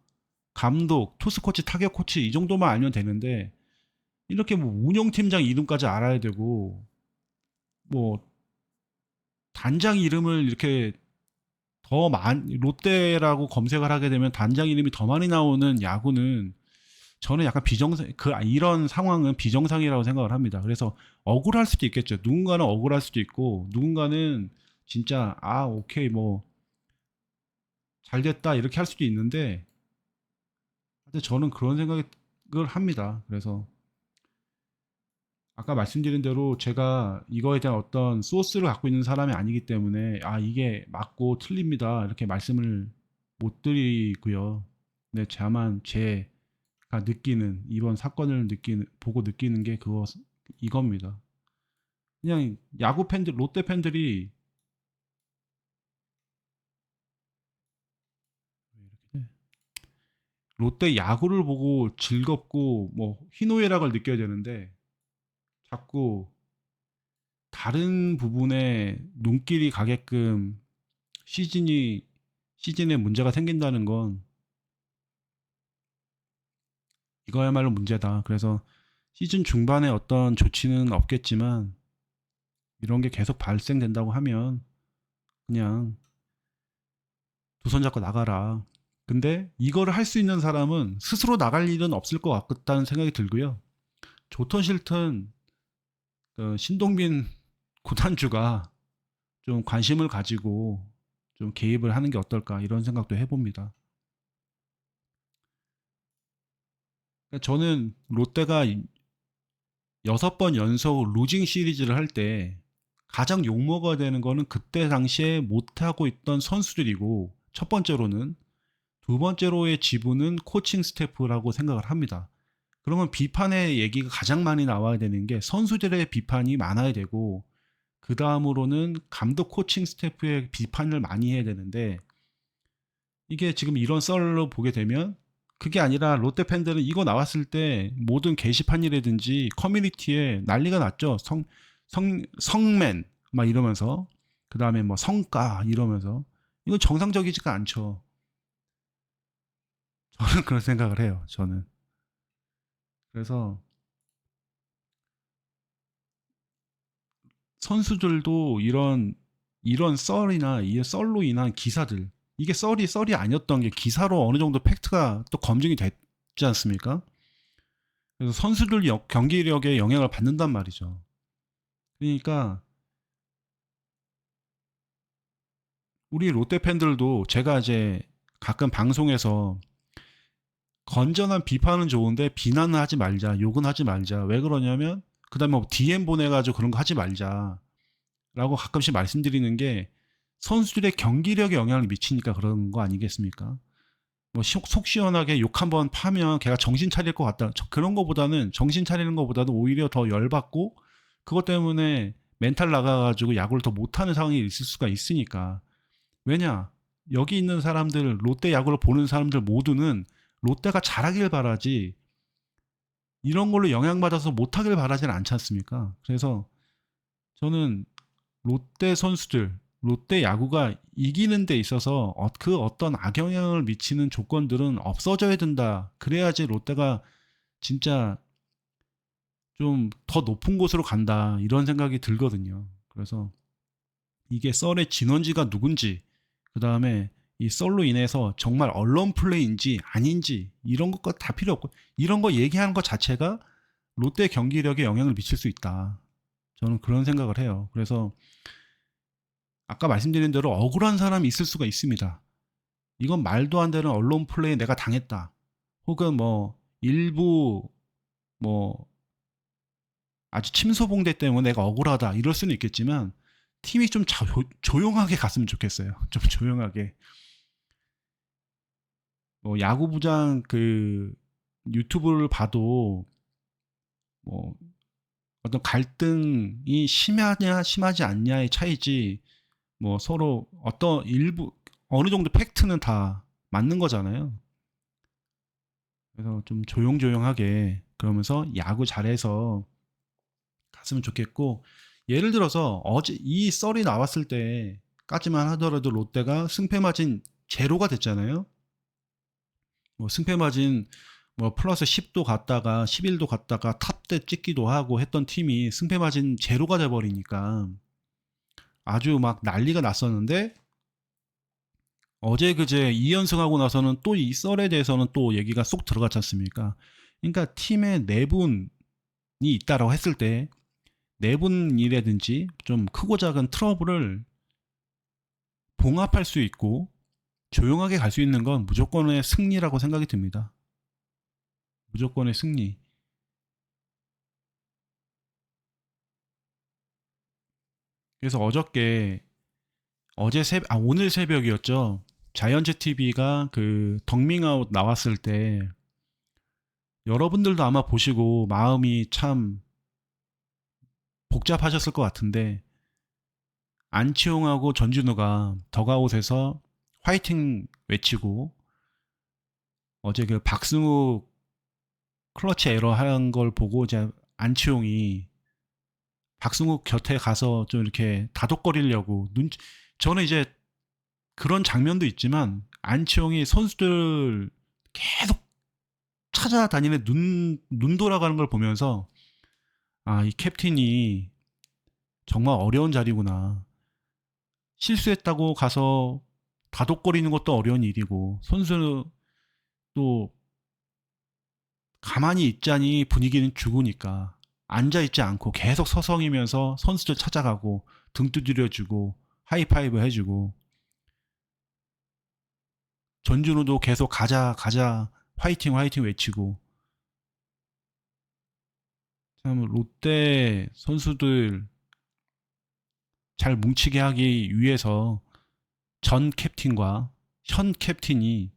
감독, 투수 코치, 타격 코치 이 정도만 알면 되는데 이렇게 뭐 운영팀장 이름까지 알아야 되고 뭐 단장 이름을 이렇게 롯데라고 검색을 하게 되면 단장 이름이 더 많이 나오는 야구는 저는 약간 이런 상황은 비정상이라고 생각을 합니다. 그래서 억울할 수도 있겠죠. 누군가는 억울할 수도 있고, 누군가는 진짜, 오케이, 뭐, 잘 됐다, 이렇게 할 수도 있는데, 근데 저는 그런 생각을 합니다. 그래서, 아까 말씀드린 대로 제가 이거에 대한 어떤 소스를 갖고 있는 사람이 아니기 때문에 이게 맞고 틀립니다 이렇게 말씀을 못 드리고요. 근데 다만 제가 느끼는 이번 사건을 보고 느끼는 게 이겁니다. 그냥 야구 팬들, 롯데 팬들이 롯데 야구를 보고 즐겁고 뭐 희노애락을 느껴야 되는데 자꾸 다른 부분에 눈길이 가게끔 시즌이 시즌에 문제가 생긴다는 건 이거야말로 문제다. 그래서 시즌 중반에 어떤 조치는 없겠지만 이런 게 계속 발생된다고 하면 그냥 두 손 잡고 나가라. 근데 이거를 할 수 있는 사람은 스스로 나갈 일은 없을 것 같다는 생각이 들고요. 좋든 싫든 신동빈 구단주가 좀 관심을 가지고 좀 개입을 하는 게 어떨까 이런 생각도 해봅니다. 그러니까 저는 롯데가 6번 연속 루징 시리즈를 할 때 가장 욕먹어야 되는 거는 그때 당시에 못하고 있던 선수들이고 첫 번째로는 두 번째로의 지분은 코칭 스태프라고 생각을 합니다. 그러면 비판의 얘기가 가장 많이 나와야 되는 게 선수들의 비판이 많아야 되고 그 다음으로는 감독 코칭 스태프의 비판을 많이 해야 되는데 이게 지금 이런 썰로 보게 되면 그게 아니라 롯데 팬들은 이거 나왔을 때 모든 게시판이라든지 커뮤니티에 난리가 났죠. 성맨 막 이러면서 그 다음에 뭐 성과 이러면서 이건 정상적이지가 않죠. 저는 그런 생각을 해요. 저는 그래서 선수들도 이런 썰이나 이 썰로 인한 기사들 이게 썰이 아니었던 게 기사로 어느 정도 팩트가 또 검증이 됐지 않습니까? 그래서 선수들 경기력에 영향을 받는단 말이죠. 그러니까 우리 롯데 팬들도 제가 이제 가끔 방송에서 건전한 비판은 좋은데 비난은 하지 말자, 욕은 하지 말자. 왜 그러냐면 그다음에 뭐 DM 보내가지고 그런 거 하지 말자라고 가끔씩 말씀드리는 게 선수들의 경기력에 영향을 미치니까 그런 거 아니겠습니까? 뭐 속 시원하게 욕 한번 파면 걔가 정신 차릴 것 같다. 그런 거보다는 정신 차리는 것보다는 오히려 더 열받고 그것 때문에 멘탈 나가가지고 야구를 더 못하는 상황이 있을 수가 있으니까. 왜냐? 여기 있는 사람들, 롯데 야구를 보는 사람들 모두는 롯데가 잘하길 바라지 이런 걸로 영향받아서 못하길 바라지는 않지 않습니까? 그래서 저는 롯데 선수들, 롯데 야구가 이기는 데 있어서 그 어떤 악영향을 미치는 조건들은 없어져야 된다. 그래야지 롯데가 진짜 좀 더 높은 곳으로 간다. 이런 생각이 들거든요. 그래서 이게 썰의 진원지가 누군지, 그 다음에 이 썰로 인해서 정말 언론 플레이인지 아닌지 이런 것과 다 필요 없고 이런 거 얘기하는 것 자체가 롯데 경기력에 영향을 미칠 수 있다. 저는 그런 생각을 해요. 그래서 아까 말씀드린 대로 억울한 사람이 있을 수가 있습니다. 이건 말도 안 되는 언론 플레이 내가 당했다. 혹은 뭐 일부 뭐 아주 침소봉대 때문에 내가 억울하다 이럴 수는 있겠지만 팀이 좀 조용하게 갔으면 좋겠어요. 좀 조용하게. 뭐 야구부장 그 유튜브를 봐도 뭐 어떤 갈등이 심하냐 심하지 않냐의 차이지 뭐 서로 어떤 일부 어느 정도 팩트는 다 맞는 거잖아요. 그래서 좀 조용조용하게 그러면서 야구 잘해서 갔으면 좋겠고 예를 들어서 어제 이 썰이 나왔을 때까지만 하더라도 롯데가 승패 마진 제로가 됐잖아요. 뭐 승패 마진 뭐 플러스 10도 갔다가 11도 갔다가 탑대 찍기도 하고 했던 팀이 승패 마진 제로가 돼버리니까 아주 막 난리가 났었는데 어제 그제 2연승하고 나서는 또 이 썰에 대해서는 또 얘기가 쏙 들어갔지 않습니까? 그러니까 팀에 네 분이 있다라고 했을 때 네 분이라든지 좀 크고 작은 트러블을 봉합할 수 있고 조용하게 갈 수 있는 건 무조건의 승리라고 생각이 듭니다. 무조건의 승리. 그래서 오늘 새벽이었죠. 자이언츠 TV가 그 덕밍아웃 나왔을 때 여러분들도 아마 보시고 마음이 참 복잡하셨을 것 같은데, 안치홍하고 전준우가 덕아웃에서 화이팅 외치고, 어제 그 박승우 클러치 에러 한 걸 보고 이제 안치홍이 박승우 곁에 가서 좀 이렇게 다독거리려고 저는 이제 그런 장면도 있지만 안치홍이 선수들 계속 찾아다니는 눈 돌아가는 걸 보면서, 아, 이 캡틴이 정말 어려운 자리구나. 실수했다고 가서 다독거리는 것도 어려운 일이고, 선수는 또 가만히 있자니 분위기는 죽으니까 앉아있지 않고 계속 서성이면서 선수들 찾아가고 등 두드려주고 하이파이브 해주고, 전준우도 계속 가자 가자 화이팅 화이팅 외치고. 참 롯데 선수들 잘 뭉치게 하기 위해서 전 캡틴과 현 캡틴이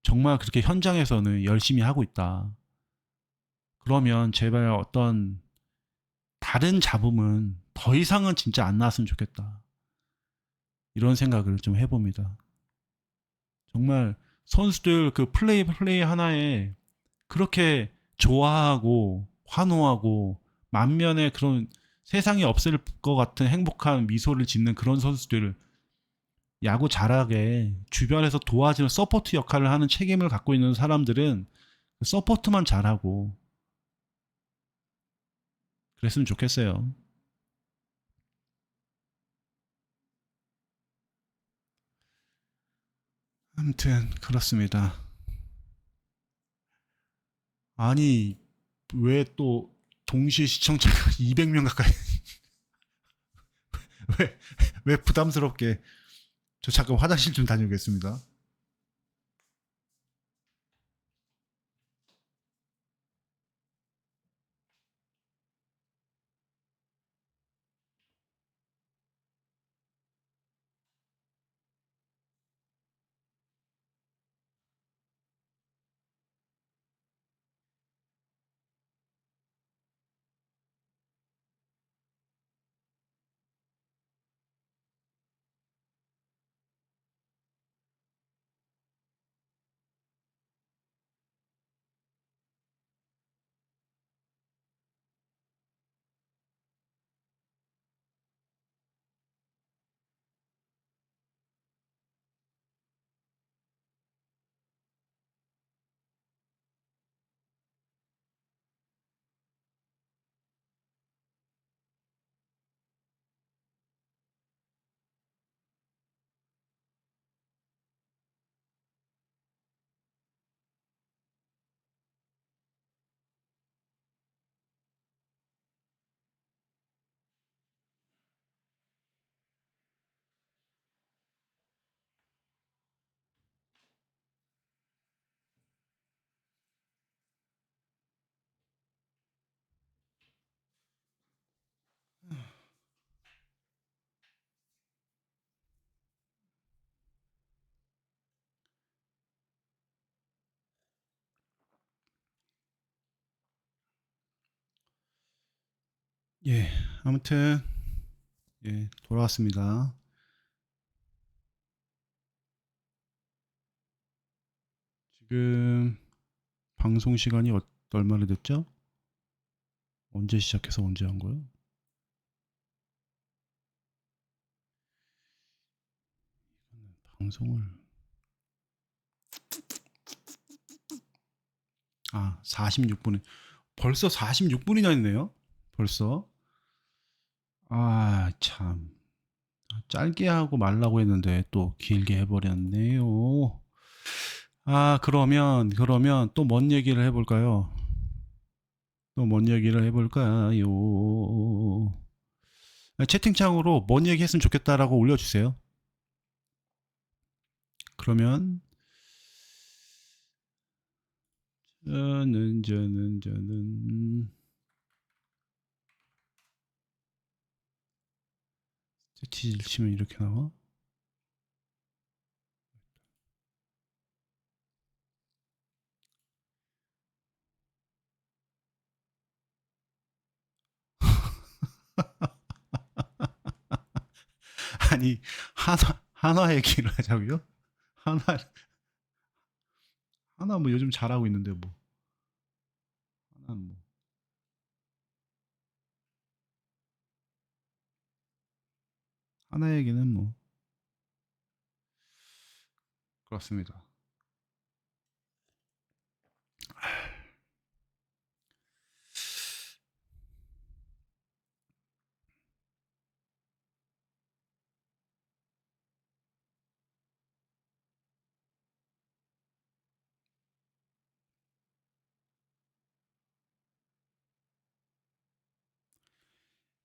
정말 그렇게 현장에서는 열심히 하고 있다. 그러면 제발 어떤 다른 잡음은 더 이상은 진짜 안 나왔으면 좋겠다. 이런 생각을 좀 해봅니다. 정말 선수들 그 플레이 하나에 그렇게 좋아하고 환호하고 만면에 그런 세상에 없을 것 같은 행복한 미소를 짓는 그런 선수들을 야구 잘하게 주변에서 도와주는 서포트 역할을 하는 책임을 갖고 있는 사람들은 서포트만 잘하고 그랬으면 좋겠어요. 아무튼 그렇습니다. 아니, 왜 또 동시 시청자가 200명 가까이 왜, 왜 부담스럽게. 저 잠깐 화장실 좀 다녀오겠습니다. 예, 아무튼 예, 돌아왔습니다. 지금 방송 시간이 얼마나 됐죠? 언제 시작해서 언제 한 거요? 방송을 46분에 벌써 46분이나 했네요. 벌써. 아, 참. 짧게 하고 말라고 했는데 또 길게 해버렸네요. 그러면 또 뭔 얘기를 해볼까요? 또 뭔 얘기를 해볼까요? 채팅창으로 뭔 얘기 했으면 좋겠다라고 올려주세요. 그러면 저는 ZZ를 치면 이렇게 나와. 아니, 한화 얘기를 하자고요? 한화 한화 뭐 요즘 잘하고 있는데 뭐. 한화는 뭐. 한화 얘기는 뭐. 그렇습니다.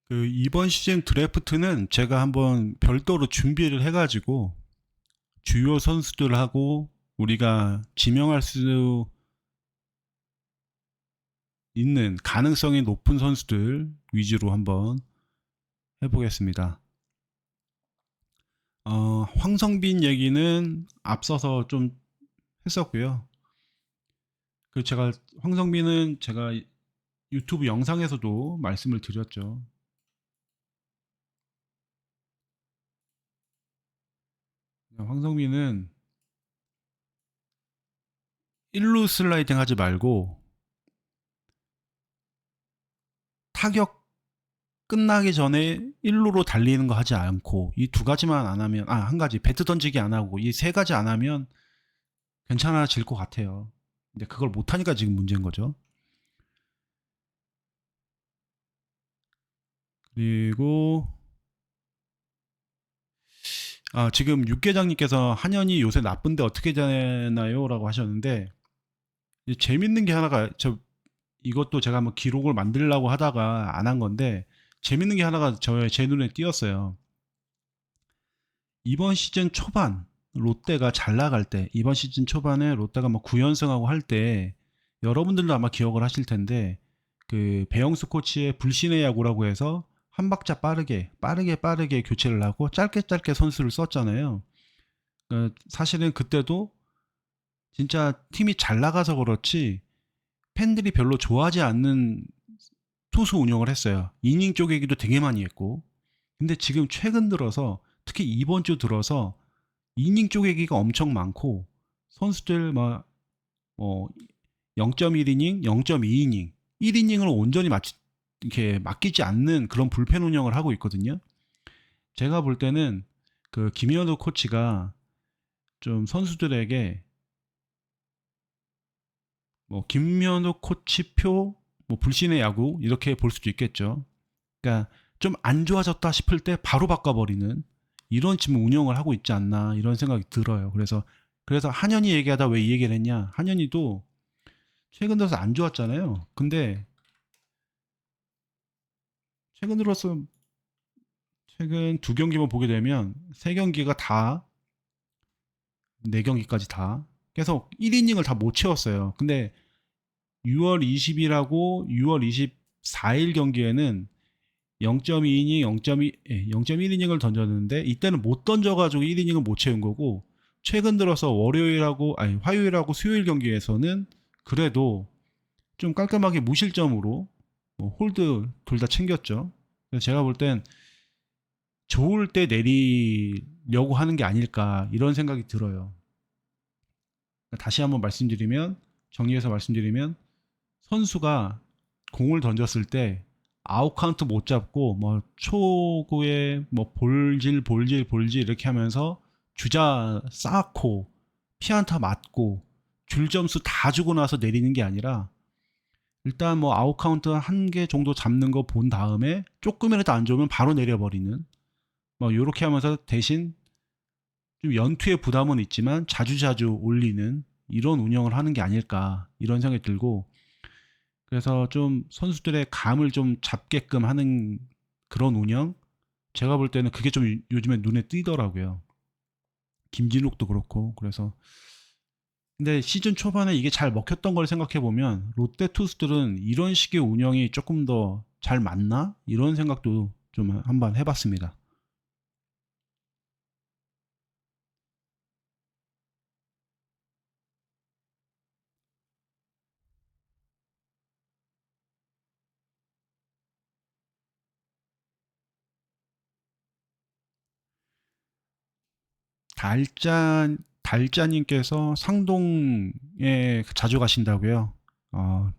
그 이번 시즌 드래프트는 제가 한번 별도로 준비를 해가지고 주요 선수들하고 우리가 지명할 수 있는 가능성이 높은 선수들 위주로 한번 해보겠습니다. 황성빈 얘기는 앞서서 좀 했었고요. 그 제가 황성빈은 제가 유튜브 영상에서도 말씀을 드렸죠. 황성빈은 1루 슬라이딩 하지 말고 타격 끝나기 전에 1루로 달리는 거 하지 않고 이 두 가지만 안 하면 한 가지 배트 던지기 안 하고 이 세 가지 안 하면 괜찮아질 것 같아요. 근데 그걸 못 하니까 지금 문제인 거죠. 그리고 지금 육계장님께서 한현이 요새 나쁜데 어떻게 되나요? 라고 하셨는데 재밌는 게 하나가 이것도 제가 한번 기록을 만들려고 하다가 안 한 건데 재밌는 게 하나가 제 눈에 띄었어요. 이번 시즌 초반 롯데가 잘 나갈 때 이번 시즌 초반에 롯데가 뭐 9연승하고 할 때 여러분들도 아마 기억을 하실 텐데 그 배영수 코치의 불신의 야구라고 해서 한 박자 빠르게 교체를 하고 짧게 선수를 썼잖아요. 사실은 그때도 진짜 팀이 잘 나가서 그렇지 팬들이 별로 좋아하지 않는 투수 운영을 했어요. 이닝 쪼개기도 되게 많이 했고. 근데 지금 최근 들어서 특히 이번 주 들어서 이닝 쪼개기가 엄청 많고 선수들 막 0.1이닝, 0.2이닝, 1이닝을 온전히 이렇게 맡기지 않는 그런 불펜 운영을 하고 있거든요. 제가 볼 때는 그 김현우 코치가 좀 선수들에게 뭐 김현우 코치표 뭐 불신의 야구 이렇게 볼 수도 있겠죠. 그러니까 좀 안 좋아졌다 싶을 때 바로 바꿔버리는 이런 지금 운영을 하고 있지 않나 이런 생각이 들어요. 그래서 한현이 얘기하다 왜 이 얘기를 했냐? 한현이도 최근 들어서 안 좋았잖아요. 근데 최근 들어서 최근 두 경기만 보게 되면 세 경기가 다 네 경기까지 다 계속 1이닝을 다 못 채웠어요. 근데 6월 20일하고 6월 24일 경기에는 0.2이닝, 0.1이닝을 던졌는데 이때는 못 던져가지고 1이닝을 못 채운 거고 최근 들어서 화요일하고 수요일 경기에서는 그래도 좀 깔끔하게 무실점으로 홀드 둘 다 챙겼죠. 그래서 제가 볼 땐 좋을 때 내리려고 하는 게 아닐까 이런 생각이 들어요. 다시 한번 정리해서 말씀드리면 선수가 공을 던졌을 때 아웃 카운트 못 잡고 뭐 초구에 뭐 볼질 이렇게 하면서 주자 쌓고 피안타 맞고 줄 점수 다 주고 나서 내리는 게 아니라 일단 뭐 아웃 카운트 한 개 정도 잡는 거 본 다음에 조금이라도 안 좋으면 바로 내려버리는 뭐 요렇게 하면서 대신 좀 연투의 부담은 있지만 자주자주 올리는 이런 운영을 하는 게 아닐까 이런 생각이 들고 그래서 좀 선수들의 감을 좀 잡게끔 하는 그런 운영 제가 볼 때는 그게 좀 요즘에 눈에 띄더라고요. 김진욱도 그렇고 그래서 근데 시즌 초반에 이게 잘 먹혔던 걸 생각해 보면 롯데 투수들은 이런 식의 운영이 조금 더 잘 맞나 이런 생각도 좀 한번 해봤습니다. 달짜님께서 상동에 자주 가신다고요?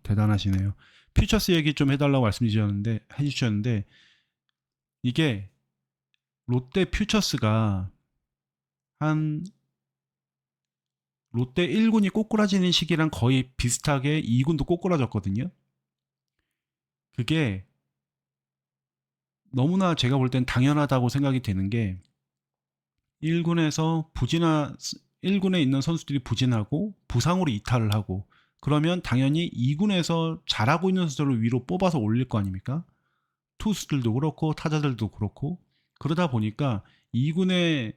대단하시네요. 퓨처스 얘기 좀 해달라고 해주셨는데, 이게 롯데 퓨처스가 한 롯데 1군이 꼬꾸라지는 시기랑 거의 비슷하게 2군도 꼬꾸라졌거든요. 그게 너무나 제가 볼 땐 당연하다고 생각이 되는 게 1군에서 1군에 있는 선수들이 부진하고 부상으로 이탈을 하고 그러면 당연히 2군에서 잘하고 있는 선수들을 위로 뽑아서 올릴 거 아닙니까? 투수들도 그렇고 타자들도 그렇고 그러다 보니까 2군의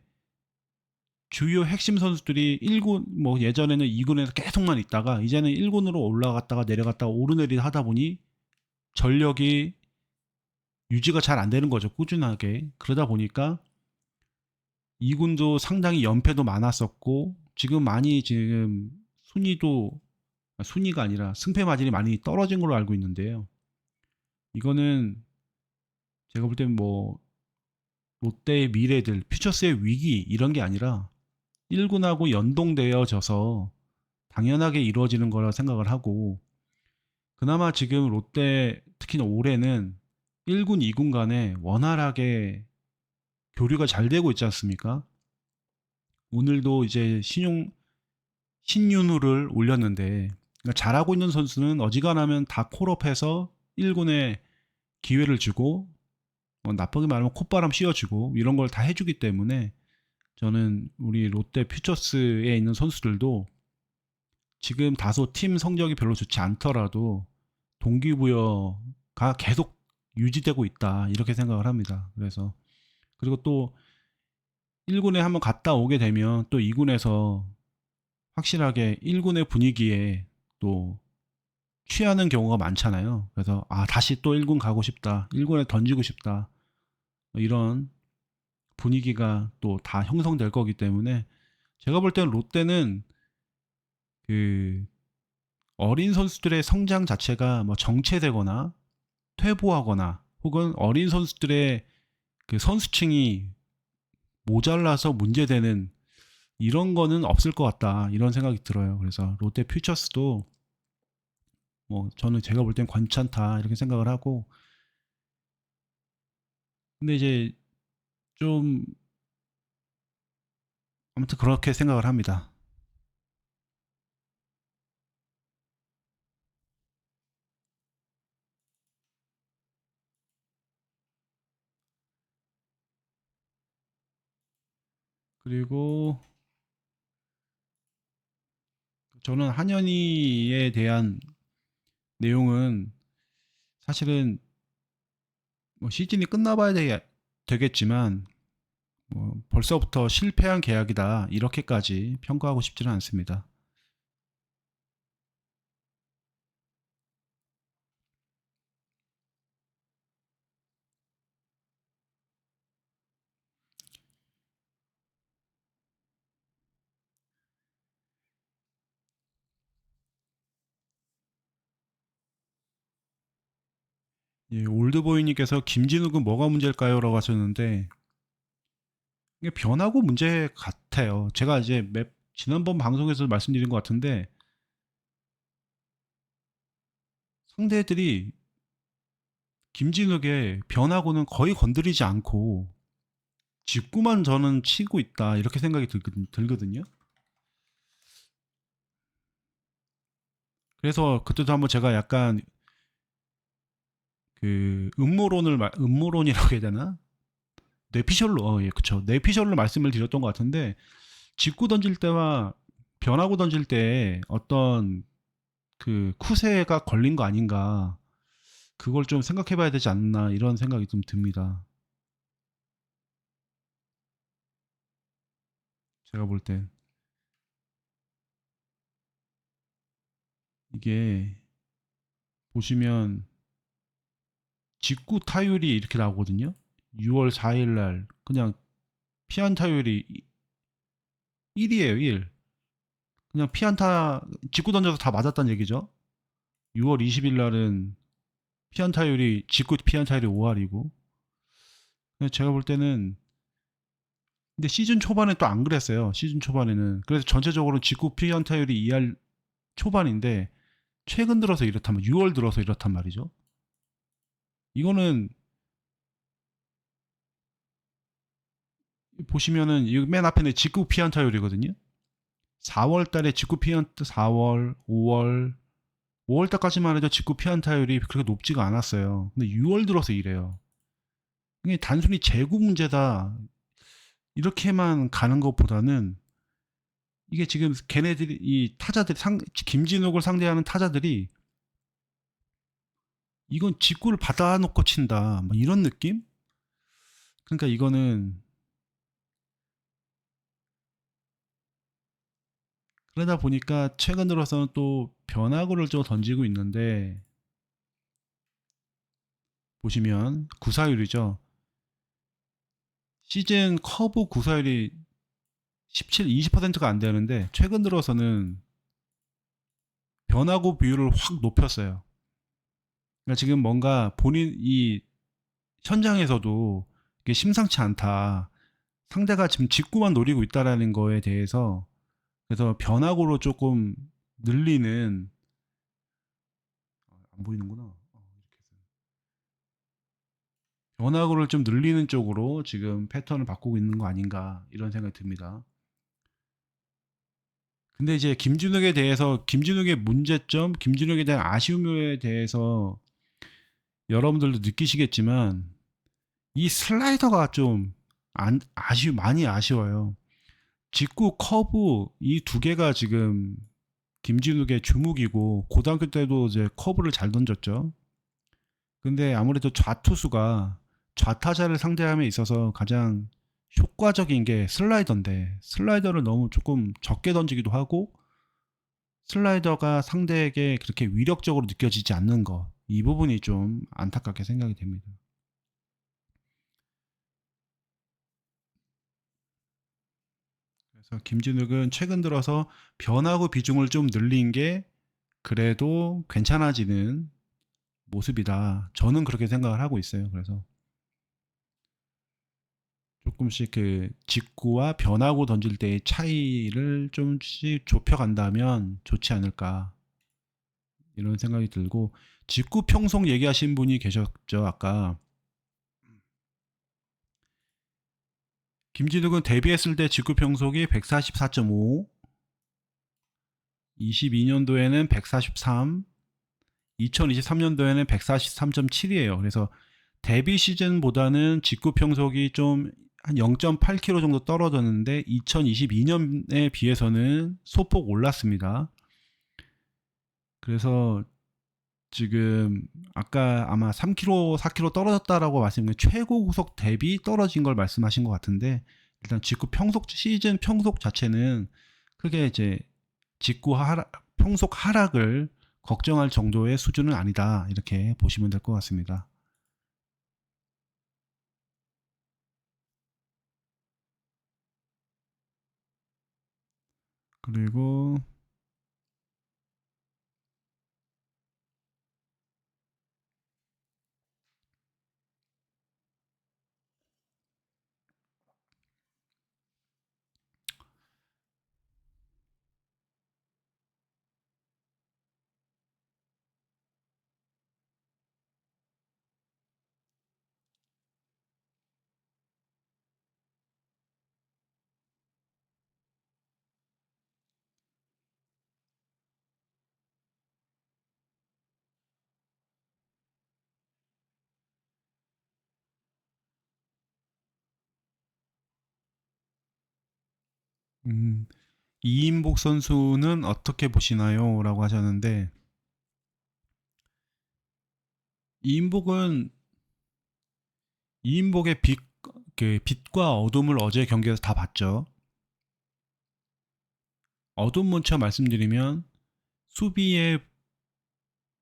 주요 핵심 선수들이 1군 뭐 예전에는 2군에서 계속만 있다가 이제는 1군으로 올라갔다가 내려갔다가 오르내리 하다 보니 전력이 유지가 잘 안 되는 거죠. 꾸준하게. 그러다 보니까 2군도 상당히 연패도 많았었고 지금 순위가 아니라 승패 마진이 많이 떨어진 걸로 알고 있는데요. 이거는 제가 볼 때는 뭐 롯데의 미래들, 퓨처스의 위기 이런 게 아니라 1군하고 연동되어져서 당연하게 이루어지는 거라 생각을 하고 그나마 지금 롯데 특히나 올해는 1군, 2군 간에 원활하게 교류가 잘 되고 있지 않습니까? 오늘도 이제 신윤우를 올렸는데 그러니까 잘하고 있는 선수는 어지간하면 다 콜업해서 1군에 기회를 주고 나쁘게 말하면 콧바람 씌워주고 이런 걸 다 해주기 때문에 저는 우리 롯데 퓨처스에 있는 선수들도 지금 다소 팀 성적이 별로 좋지 않더라도 동기부여가 계속 유지되고 있다 이렇게 생각을 합니다. 그래서 그리고 또 1군에 한번 갔다 오게 되면 또 2군에서 확실하게 1군의 분위기에 또 취하는 경우가 많잖아요. 그래서 다시 또 1군 가고 싶다. 1군에 던지고 싶다. 이런 분위기가 또 다 형성될 거기 때문에 제가 볼 때는 롯데는 그 어린 선수들의 성장 자체가 뭐 정체되거나 퇴보하거나 혹은 어린 선수들의 그 선수층이 모자라서 문제되는 이런 거는 없을 것 같다 이런 생각이 들어요. 그래서 롯데 퓨처스도 뭐 저는 제가 볼 땐 괜찮다 이렇게 생각을 하고 근데 이제 좀 아무튼 그렇게 생각을 합니다. 그리고 저는 한현희에 대한 내용은 사실은 뭐 시즌이 끝나봐야 되겠지만 뭐 벌써부터 실패한 계약이다 이렇게까지 평가하고 싶지는 않습니다. 예, 올드보이님께서 김진욱은 뭐가 문제일까요? 라고 하셨는데 이게 변하고 문제 같아요. 제가 이제 지난번 방송에서 말씀드린 것 같은데 상대들이 김진욱의 변화고는 거의 건드리지 않고 직구만 저는 치고 있다 이렇게 생각이 들거든요. 그래서 그때도 한번 제가 약간 그 음모론이라고 해야 되나? 뇌피셜로 예 그쵸 뇌피셜로 말씀을 드렸던 것 같은데 직구 던질 때와 변하고 던질 때 어떤 그 쿠세가 걸린 거 아닌가 그걸 좀 생각해 봐야 되지 않나 이런 생각이 좀 듭니다. 제가 볼 땐 이게 보시면 직구 타율이 이렇게 나오거든요. 6월 4일 날 그냥 피안 타율이 1이에요, 1. 그냥 피안타 직구 던져서 다 맞았다는 얘기죠. 6월 20일 날은 직구 피안타율이 5할이고 제가 볼 때는 근데 시즌 초반에 또 안 그랬어요. 시즌 초반에는. 그래서 전체적으로 직구 피안타율이 2할 초반인데 최근 들어서 이렇다면 6월 들어서 이렇단 말이죠. 이거는 보시면은 이 맨 앞에는 직구 피안타율이거든요. 4월 달에 직구 피안타 4월, 5월, 5월 달까지만 해도 직구 피안타율이 그렇게 높지가 않았어요. 근데 6월 들어서 이래요. 이게 단순히 재구 문제다. 이렇게만 가는 것보다는 이게 지금 걔네들이 이 타자들이 김진욱을 상대하는 타자들이 이건 직구를 받아놓고 친다. 뭐 이런 느낌? 그러니까 이거는 그러다 보니까 최근 들어서는 또 변화구를 좀 던지고 있는데 보시면 구사율이죠. 시즌 커브 구사율이 17, 20%가 안 되는데 최근 들어서는 변화구 비율을 확 높였어요. 그러니까 지금 뭔가 본인 이 현장에서도 이게 심상치 않다. 상대가 지금 직구만 노리고 있다라는 거에 대해서 그래서 변화구로 조금 늘리는 안 보이는구나. 변화구를 좀 늘리는 쪽으로 지금 패턴을 바꾸고 있는 거 아닌가 이런 생각이 듭니다. 근데 이제 김준욱에 대해서 김준욱의 문제점, 김준욱에 대한 아쉬움에 대해서 여러분들도 느끼시겠지만 이 슬라이더가 좀 많이 아쉬워요. 직구, 커브 이 두 개가 지금 김진욱의 주목이고 고등학교 때도 이제 커브를 잘 던졌죠. 근데 아무래도 좌투수가 좌타자를 상대함에 있어서 가장 효과적인 게 슬라이더인데 슬라이더를 너무 조금 적게 던지기도 하고 슬라이더가 상대에게 그렇게 위력적으로 느껴지지 않는 것. 이 부분이 좀 안타깝게 생각이 됩니다. 그래서 김진욱은 최근 들어서 변화구 비중을 좀 늘린 게 그래도 괜찮아지는 모습이다. 저는 그렇게 생각을 하고 있어요. 그래서 조금씩 그 직구와 변화구 던질 때의 차이를 좀씩 좁혀간다면 좋지 않을까 이런 생각이 들고 직구 평속 얘기하신 분이 계셨죠. 아까 김진욱은 데뷔했을 때 직구 평속이 144.5, 22년도에는 143, 2023년도에는 143.7이에요. 그래서 데뷔 시즌보다는 직구 평속이 좀 한 0.8km 정도 떨어졌는데 2022년에 비해서는 소폭 올랐습니다. 그래서 지금 아까 아마 3km, 4km 떨어졌다라고 말씀드린 최고 구속 대비 떨어진 걸 말씀하신 것 같은데 일단 직구 평속 시즌 평속 자체는 크게 이제 직구 평속 하락을 걱정할 정도의 수준은 아니다 이렇게 보시면 될 것 같습니다. 그리고 음, 이인복 선수는 어떻게 보시나요? 라고 하셨는데 이인복은 이인복의 그 빛과 어둠을 어제 경기에서 다 봤죠. 어둠 먼저 말씀드리면 수비에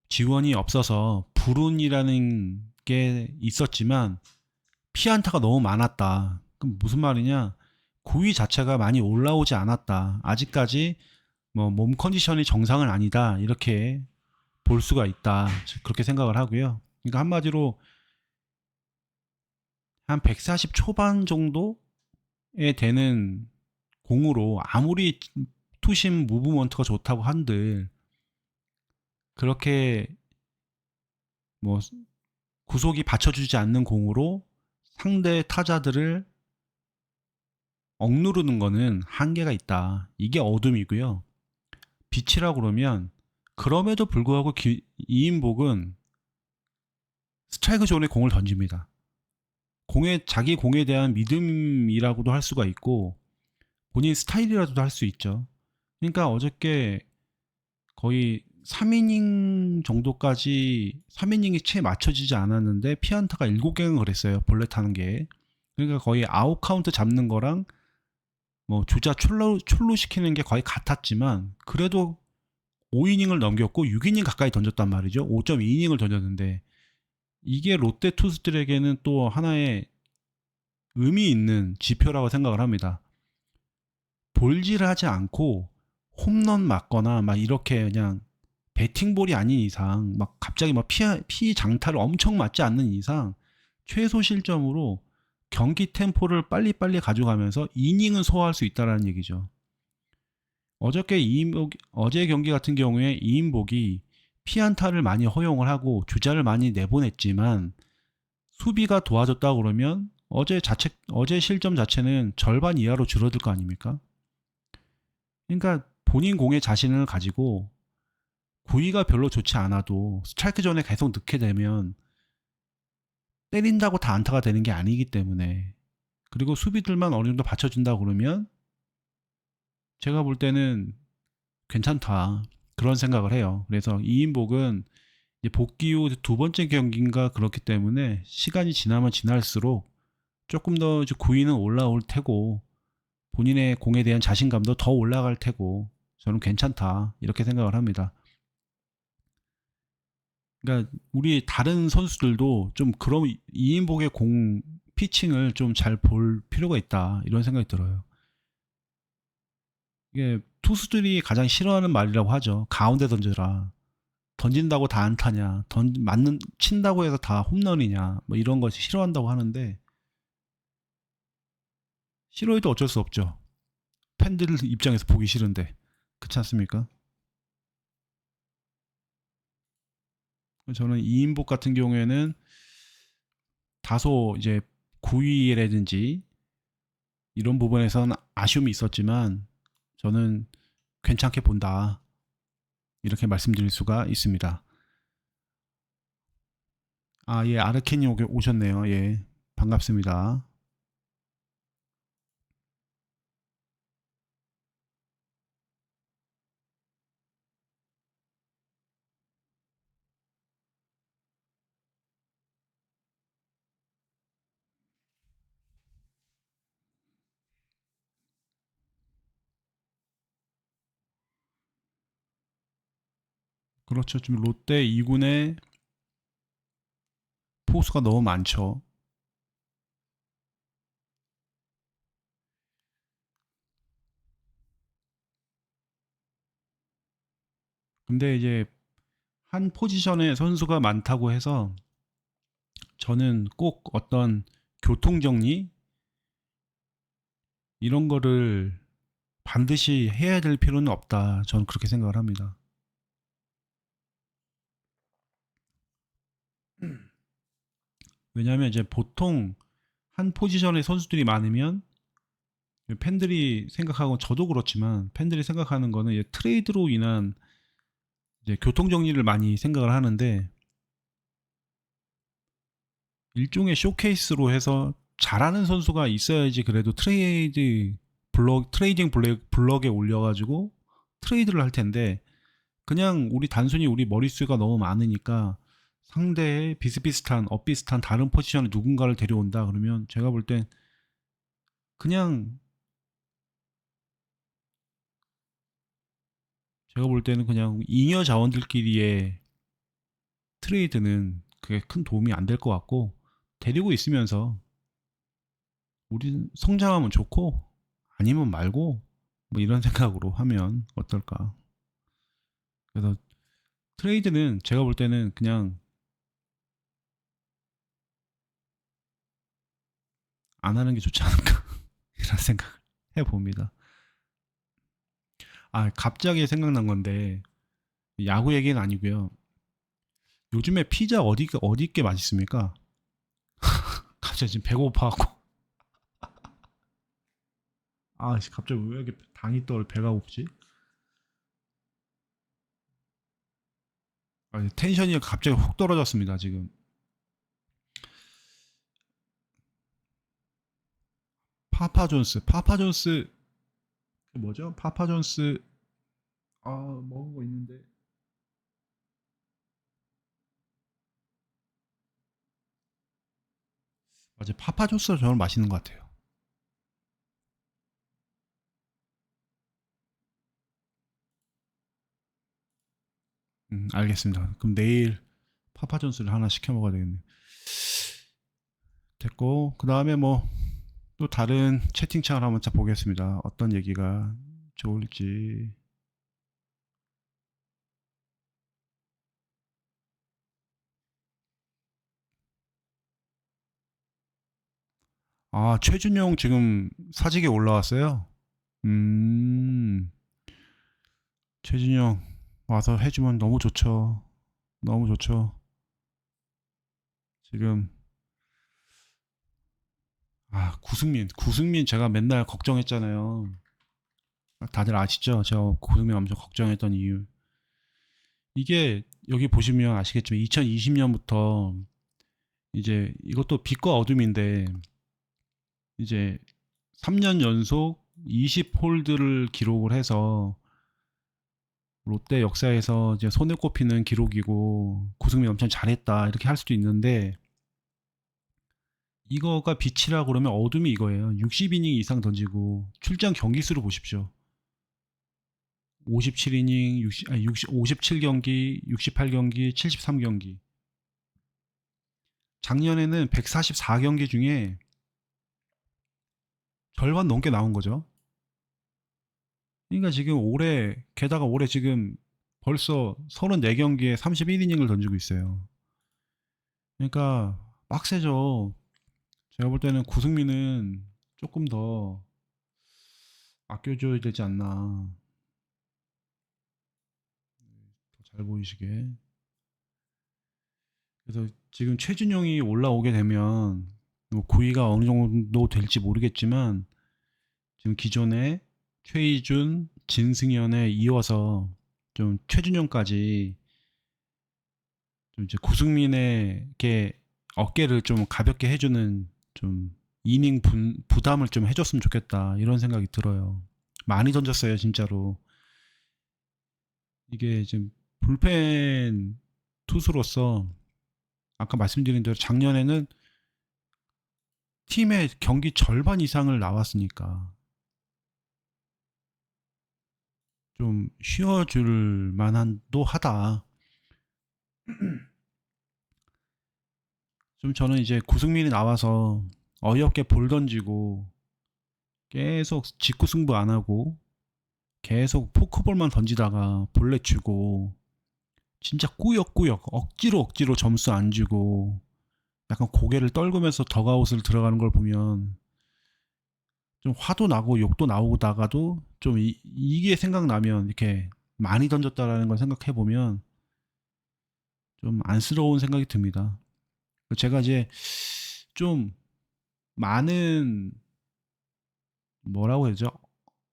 지원이 없어서 불운이라는 게 있었지만 피안타가 너무 많았다. 그럼 무슨 말이냐? 구위 자체가 많이 올라오지 않았다. 아직까지 뭐 몸 컨디션이 정상은 아니다. 이렇게 볼 수가 있다. 그렇게 생각을 하고요. 그러니까 한마디로 한 140 초반 정도 되는 공으로 아무리 투심 무브먼트가 좋다고 한들 그렇게 뭐 구속이 받쳐주지 않는 공으로 상대 타자들을 억누르는 거는 한계가 있다. 이게 어둠이고요. 빛이라고 그러면 그럼에도 불구하고 이인복은 스트라이크 존에 공을 던집니다. 자기 공에 대한 믿음이라고도 할 수가 있고 본인 스타일이라도 할 수 있죠. 그러니까 어저께 거의 3이닝 정도까지 3이닝이 채 맞춰지지 않았는데 피안타가 7개가 그랬어요. 볼넷 하는 게. 그러니까 거의 아웃 카운트 잡는 거랑 뭐 주자 출루 시키는 게 거의 같았지만 그래도 5이닝을 넘겼고 6이닝 가까이 던졌단 말이죠. 5.2이닝을 던졌는데 이게 롯데 투수들에게는 또 하나의 의미 있는 지표라고 생각을 합니다. 볼질하지 않고 홈런 맞거나 막 이렇게 그냥 배팅볼이 아닌 이상 막 갑자기 막 피 장타를 엄청 맞지 않는 이상 최소 실점으로 경기 템포를 빨리빨리 가져가면서 이닝은 소화할 수 있다는 얘기죠. 어제 경기 같은 경우에 이인복이 피안타를 많이 허용을 하고 주자를 많이 내보냈지만 수비가 도와줬다 그러면 어제 실점 자체는 절반 이하로 줄어들 거 아닙니까? 그러니까 본인 공에 자신을 가지고 구위가 별로 좋지 않아도 스트라이크 존에 계속 넣게 되면 때린다고 다 안타가 되는 게 아니기 때문에 그리고 수비들만 어느 정도 받쳐준다 그러면 제가 볼 때는 괜찮다 그런 생각을 해요. 그래서 이인복은 이제 복귀 후 두 번째 경기인가 그렇기 때문에 시간이 지나면 지날수록 조금 더 구위는 올라올 테고 본인의 공에 대한 자신감도 더 올라갈 테고 저는 괜찮다 이렇게 생각을 합니다. 그러니까 우리 다른 선수들도 좀 그런 이인복의 공 피칭을 좀 잘 볼 필요가 있다 이런 생각이 들어요. 이게 투수들이 가장 싫어하는 말이라고 하죠. 가운데 던져라. 던진다고 다 안타냐? 친다고 해서 다 홈런이냐? 뭐 이런 것이 싫어한다고 하는데 싫어해도 어쩔 수 없죠. 팬들 입장에서 보기 싫은데 그렇지 않습니까? 저는 이인복 같은 경우에는 다소 이제 구위라든지 이런 부분에서는 아쉬움이 있었지만 저는 괜찮게 본다 이렇게 말씀드릴 수가 있습니다. 아, 예, 아르케님 오셨네요. 예, 반갑습니다. 그렇죠. 지금 롯데 2군에 포수가 너무 많죠. 근데 이제 한 포지션에 선수가 많다고 해서 저는 꼭 어떤 교통정리 이런 거를 반드시 해야 될 필요는 없다. 저는 그렇게 생각을 합니다. 왜냐하면 이제 보통 한 포지션에 선수들이 많으면 팬들이 생각하고 저도 그렇지만 팬들이 생각하는 거는 이제 트레이드로 인한 이제 교통 정리를 많이 생각을 하는데 일종의 쇼케이스로 해서 잘하는 선수가 있어야지 그래도 트레이딩 블럭에 올려가지고 트레이드를 할 텐데 그냥 단순히 우리 머릿수가 너무 많으니까 상대의 비슷비슷한 엇비슷한 다른 포지션에 누군가를 데려온다 그러면 제가 볼 땐 그냥 제가 볼 때는 그냥 잉여 자원들끼리의 트레이드는 그게 큰 도움이 안 될 것 같고 데리고 있으면서 우리 성장하면 좋고 아니면 말고 뭐 이런 생각으로 하면 어떨까. 그래서 트레이드는 제가 볼 때는 그냥 안 하는 게 좋지 않을까 않을까라는 생각을 해봅니다. 아, 갑자기 생각난 건데 야구 얘기는 아니고요. 요즘에 피자 어디 게 맛있습니까? 갑자기 지금 배고파갖고 아, 갑자기 왜 이렇게 당이 떨어 배가 고프지? 아, 텐션이 갑자기 훅 떨어졌습니다 지금. 파파존스 그 뭐죠? 파파존스 아 먹은 거 있는데 맞아 파파존스가 저는 맛있는 것 같아요. 알겠습니다. 그럼 내일 파파존스를 하나 시켜 먹어야 되겠네. 됐고 그 다음에 뭐 또 다른 채팅창을 한번 자 보겠습니다. 어떤 얘기가 좋을지. 아 최준용 지금 사직에 올라왔어요. 음 최준용 와서 해주면 너무 좋죠. 너무 좋죠. 지금 아 구승민 제가 맨날 걱정했잖아요. 다들 아시죠? 제가 구승민 엄청 걱정했던 이유. 이게 여기 보시면 아시겠지만 2020년부터 이제 이것도 빛과 어둠인데 이제 3년 연속 20홀드를 기록을 해서 롯데 역사에서 이제 손에 꼽히는 기록이고 구승민 엄청 잘했다 이렇게 할 수도 있는데 이거가 빛이라 그러면 어둠이 이거예요. 60이닝 이상 던지고 출장 경기 수를 보십시오. 57이닝, 57경기, 68경기, 73경기. 작년에는 144경기 중에 절반 넘게 나온 거죠. 그러니까 지금 게다가 올해 지금 벌써 34경기에 31이닝을 던지고 있어요. 그러니까 빡세죠. 제가 볼 때는 구승민은 조금 더 아껴줘야 되지 않나. 더 잘 보이시게. 그래서 지금 최준용이 올라오게 되면 뭐 구위가 어느 정도 될지 모르겠지만 지금 기존에 최희준, 진승현에 이어서 좀 최준용까지 좀 이제 구승민에게 어깨를 좀 가볍게 해주는 좀 이닝 부담을 좀 해줬으면 좋겠다 이런 생각이 들어요. 많이 던졌어요 진짜로. 이게 지금 불펜 투수로서 아까 말씀드린 대로 작년에는 팀의 경기 절반 이상을 나왔으니까 좀 쉬어줄 만한도 하다. 좀 저는 이제 구승민이 나와서 어이없게 볼 던지고 계속 직구 승부 안 하고 계속 포크볼만 던지다가 볼넷 주고 진짜 꾸역꾸역 억지로 점수 안 주고 약간 고개를 떨구면서 더가웃을 들어가는 걸 보면 좀 화도 나고 욕도 나오다가도 좀 이게 생각나면 이렇게 많이 던졌다라는 걸 생각해 보면 좀 안쓰러운 생각이 듭니다. 제가 이제 좀 많은 뭐라고 해야 되죠?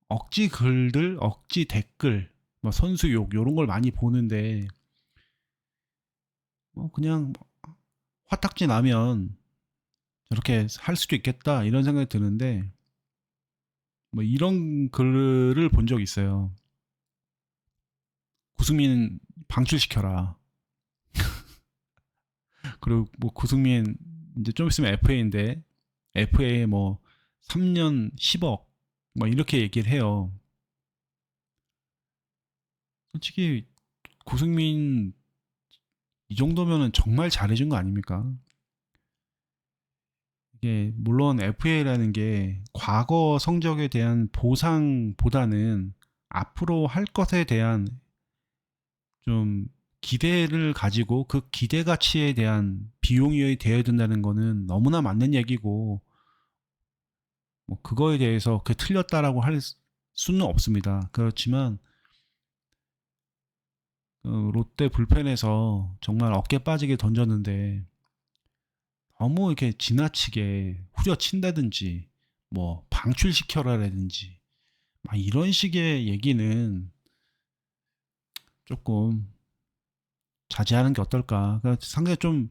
억지 글들, 억지 댓글, 뭐 선수 욕 이런 걸 많이 보는데 뭐 그냥 화딱지 나면 저렇게 할 수도 있겠다 이런 생각이 드는데 뭐 이런 글을 본 적 있어요. 구승민 방출시켜라. 그리고 뭐 구승민 이제 좀 있으면 FA인데 FA 뭐 3년 10억 뭐 이렇게 얘기를 해요. 솔직히 구승민 이 정도면은 정말 잘해준 거 아닙니까? 이게 물론 FA라는 게 과거 성적에 대한 보상보다는 앞으로 할 것에 대한 좀 기대를 가지고 그 기대 가치에 대한 비용이 되어야 된다는 거는 너무나 맞는 얘기고 뭐 그거에 대해서 그 틀렸다라고 할 수는 없습니다. 그렇지만 롯데 불펜에서 정말 어깨 빠지게 던졌는데 너무 이렇게 지나치게 후려친다든지 뭐 방출시켜라라든지 막 이런 식의 얘기는 조금 자제하는 게 어떨까. 그러니까 상당히 좀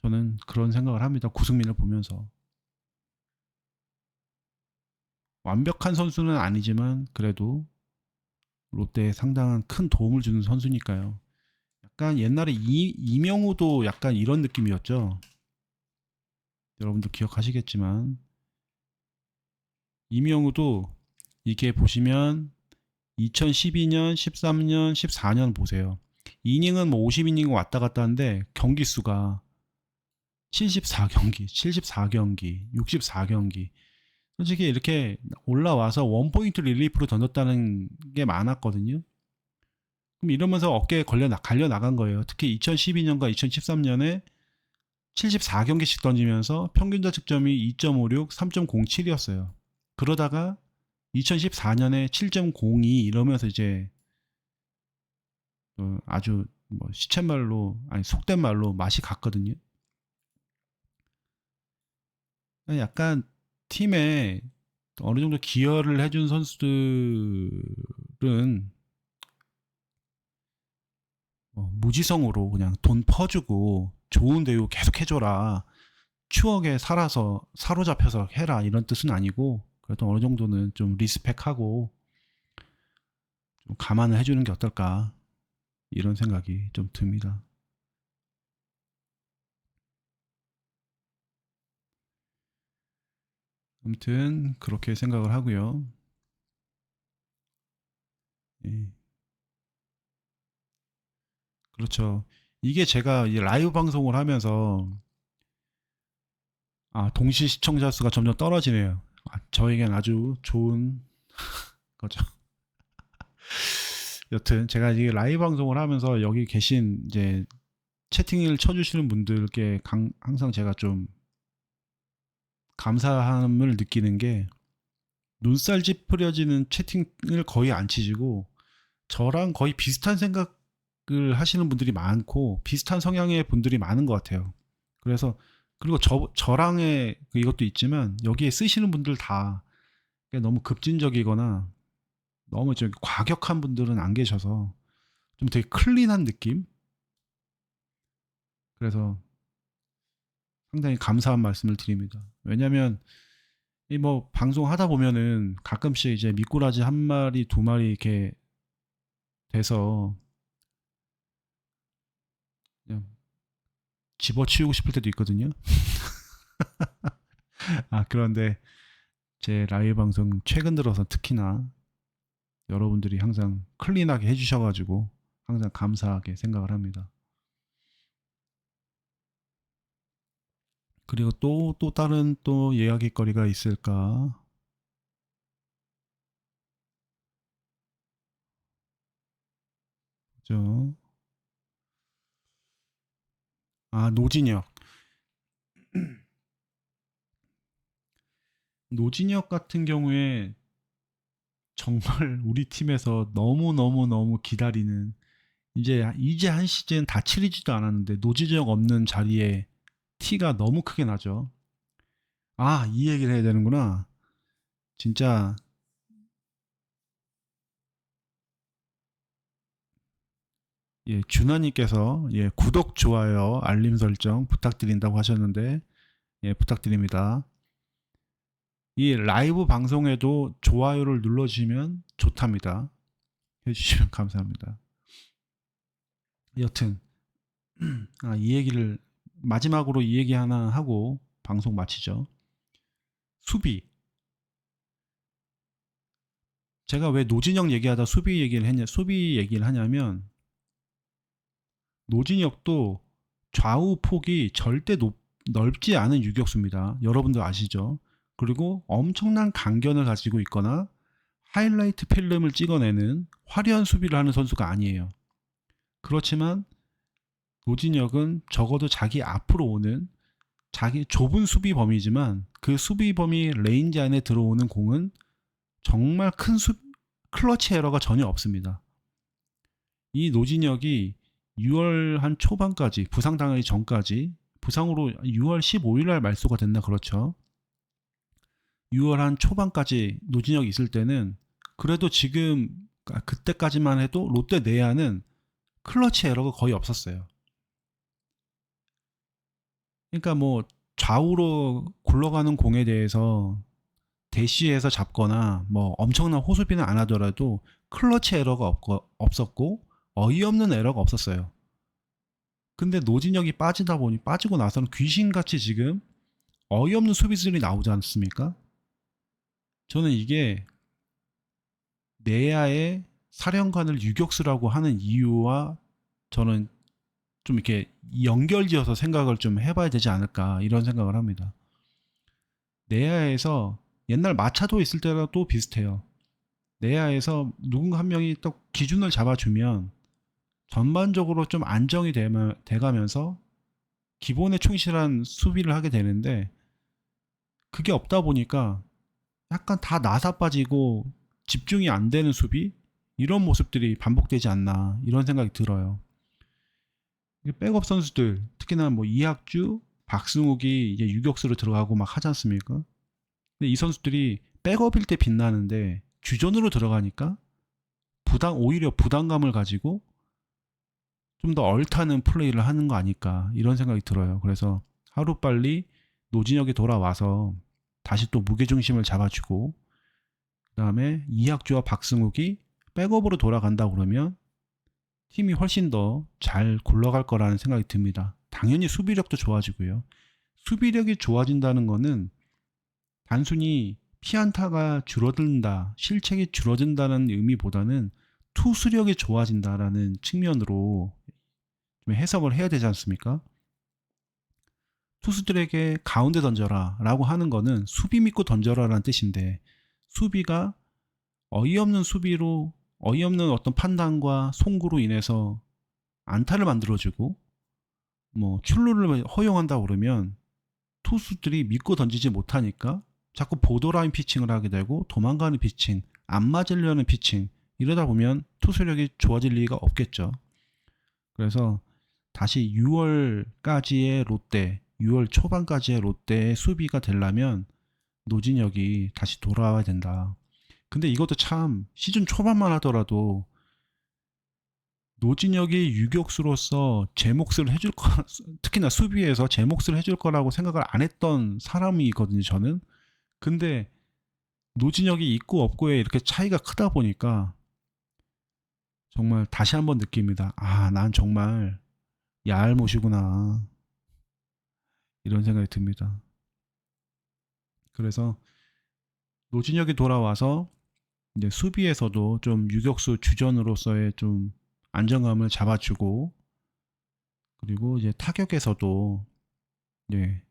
저는 그런 생각을 합니다. 구승민을 보면서. 완벽한 선수는 아니지만 그래도 롯데에 상당한 큰 도움을 주는 선수니까요. 약간 옛날에 이명우도 약간 이런 느낌이었죠. 여러분도 기억하시겠지만 이명우도 이게 보시면 2012년, 13년, 14년 보세요. 이닝은 뭐 50이닝 왔다 갔다 하는데 경기 수가 74경기, 74경기, 64경기. 솔직히 이렇게 올라와서 원포인트 릴리프로 던졌다는 게 많았거든요. 그럼 이러면서 어깨에 갈려 나간 거예요. 특히 2012년과 2013년에 74경기씩 던지면서 평균 자책점이 2.56, 3.07이었어요. 그러다가 2014년에 7.02 이러면서 이제 아주 뭐 시쳇말로 아니 속된 말로 맛이 갔거든요. 약간 팀에 어느 정도 기여를 해준 선수들은 무지성으로 그냥 돈 퍼주고 좋은 대우 계속 해줘라. 추억에 살아서 사로잡혀서 해라 이런 뜻은 아니고 그래도 어느 정도는 좀 리스펙하고 좀 감안을 해주는 게 어떨까 이런 생각이 좀 듭니다. 아무튼 그렇게 생각을 하고요. 예, 그렇죠. 이게 제가 이 라이브 방송을 하면서 동시 시청자 수가 점점 떨어지네요. 저에겐 아주 좋은 거죠. 여튼 제가 이 라이브 방송을 하면서 여기 계신 이제 채팅을 쳐주시는 분들께 항상 제가 좀 감사함을 느끼는 게 눈살 찌푸려지는 채팅을 거의 안 치시고 저랑 거의 비슷한 생각을 하시는 분들이 많고 비슷한 성향의 분들이 많은 것 같아요. 그래서 그리고 저랑의 이것도 있지만 여기에 쓰시는 분들 다 너무 급진적이거나 너무 좀 과격한 분들은 안 계셔서 좀 되게 클린한 느낌? 그래서 상당히 감사한 말씀을 드립니다. 왜냐면 이 뭐 방송 하다 보면은 가끔씩 이제 미꾸라지 한 마리 두 마리 이렇게 돼서 그냥 집어치우고 싶을 때도 있거든요. 그런데 제 라이브 방송 최근 들어서 특히나 여러분들이 항상 클린하게 해주셔가지고 항상 감사하게 생각을 합니다. 그리고 또 다른 또 이야기거리가 있을까? 그죠? 노진혁. 노진혁 같은 경우에 정말 우리 팀에서 너무 기다리는 이제 한 시즌 다 치르지도 않았는데 노진혁 없는 자리에 티가 너무 크게 나죠. 이 얘기를 해야 되는구나. 진짜 준하님께서 구독, 좋아요, 알림 설정 부탁드린다고 하셨는데 부탁드립니다. 이 라이브 방송에도 좋아요를 눌러주시면 좋답니다. 해주시면 감사합니다. 여튼 이 얘기를 마지막으로 이 얘기 하나 하고 방송 마치죠. 수비. 제가 왜 노진혁 얘기하다 수비 얘기를 하냐면 노진혁도 좌우 폭이 절대 넓지 않은 유격수입니다. 여러분도 아시죠? 그리고 엄청난 강견을 가지고 있거나 하이라이트 필름을 찍어내는 화려한 수비를 하는 선수가 아니에요. 그렇지만 노진혁은 적어도 자기 앞으로 오는 자기 좁은 수비 범위지만 그 수비 범위 레인지 안에 들어오는 공은 정말 큰 클러치 에러가 전혀 없습니다. 이 노진혁이 6월 한 초반까지 부상당하기 전까지 부상으로 6월 15일 날 말소가 됐나 그렇죠. 6월 한 초반까지 노진혁이 있을 때는 그래도 지금 그때까지만 해도 롯데 내야는 클러치 에러가 거의 없었어요. 그러니까 뭐 좌우로 굴러가는 공에 대해서 대시해서 잡거나 뭐 엄청난 호수비는 안 하더라도 클러치 에러가 없었고 어이없는 에러가 없었어요. 근데 노진혁이 빠지고 나서는 귀신같이 지금 어이없는 수비들이 나오지 않습니까? 저는 이게 내야의 사령관을 유격수라고 하는 이유와 저는 좀 이렇게 연결지어서 생각을 좀 해봐야 되지 않을까 이런 생각을 합니다. 내야에서 옛날 마차도 있을 때랑 또 비슷해요. 내야에서 누군가 한 명이 또 기준을 잡아주면 전반적으로 좀 안정이 돼가면서 기본에 충실한 수비를 하게 되는데 그게 없다 보니까 약간 다 나사 빠지고 집중이 안 되는 수비 이런 모습들이 반복되지 않나 이런 생각이 들어요. 백업 선수들 특히나 뭐 이학주, 박승욱이 이제 유격수로 들어가고 막 하지 않습니까? 근데 이 선수들이 백업일 때 빛나는데 주전으로 들어가니까 오히려 부담감을 가지고 좀 더 얼타는 플레이를 하는 거 아닐까 이런 생각이 들어요. 그래서 하루빨리 노진혁이 돌아와서 다시 또 무게중심을 잡아주고 그다음에 이학주와 박승욱이 백업으로 돌아간다 그러면 팀이 훨씬 더 잘 굴러갈 거라는 생각이 듭니다. 당연히 수비력도 좋아지고요. 수비력이 좋아진다는 거는 단순히 피안타가 줄어든다, 실책이 줄어든다는 의미보다는 투수력이 좋아진다라는 측면으로 좀 해석을 해야 되지 않습니까? 투수들에게 가운데 던져라 라고 하는 거는 수비 믿고 던져라 라는 뜻인데 수비가 어이없는 어떤 판단과 송구로 인해서 안타를 만들어주고 뭐 출루를 허용한다 그러면 투수들이 믿고 던지지 못하니까 자꾸 보더라인 피칭을 하게 되고 도망가는 피칭, 안 맞으려는 피칭 이러다 보면 투수력이 좋아질 리가 없겠죠. 그래서 다시 6월까지의 롯데, 6월 초반까지의 롯데의 수비가 되려면 노진혁이 다시 돌아와야 된다. 근데 이것도 참 시즌 초반만 하더라도 노진혁이 유격수로서 제 몫을 해줄 거, 특히나 수비에서 제 몫을 해줄 거라고 생각을 안 했던 사람이거든요, 저는. 근데 노진혁이 있고 없고에 이렇게 차이가 크다 보니까 정말 다시 한번 느낍니다. 아, 난 정말 야알못이구나. 이런 생각이 듭니다. 그래서 노진혁이 돌아와서 이제 수비에서도 좀 유격수 주전으로서의 좀 안정감을 잡아주고 그리고 이제 타격에서도 예,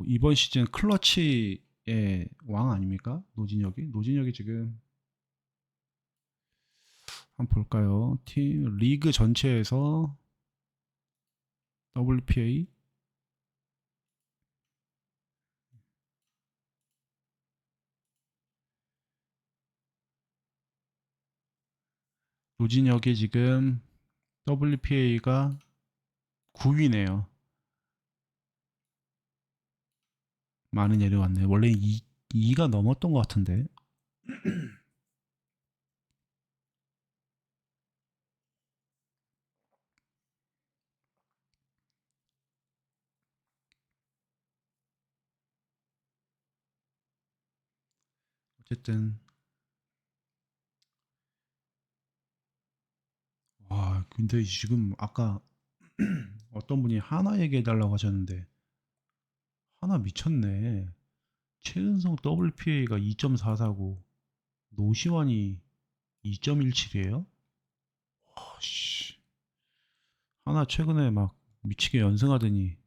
이번 시즌 클러치의 왕 아닙니까? 노진혁이 지금 한번 볼까요? 팀 리그 전체에서 WPA 노진혁이 지금 WPA가 9위네요. 많이 내려왔네요. 원래 2가 넘었던 것 같은데. 어쨌든 와 근데 지금 아까 어떤 분이 하나 얘기해달라고 하셨는데 하나 미쳤네. 최은성 WPA가 2.44고 노시환이 2.17이에요? 씨. 하나 최근에 막 미치게 연승하더니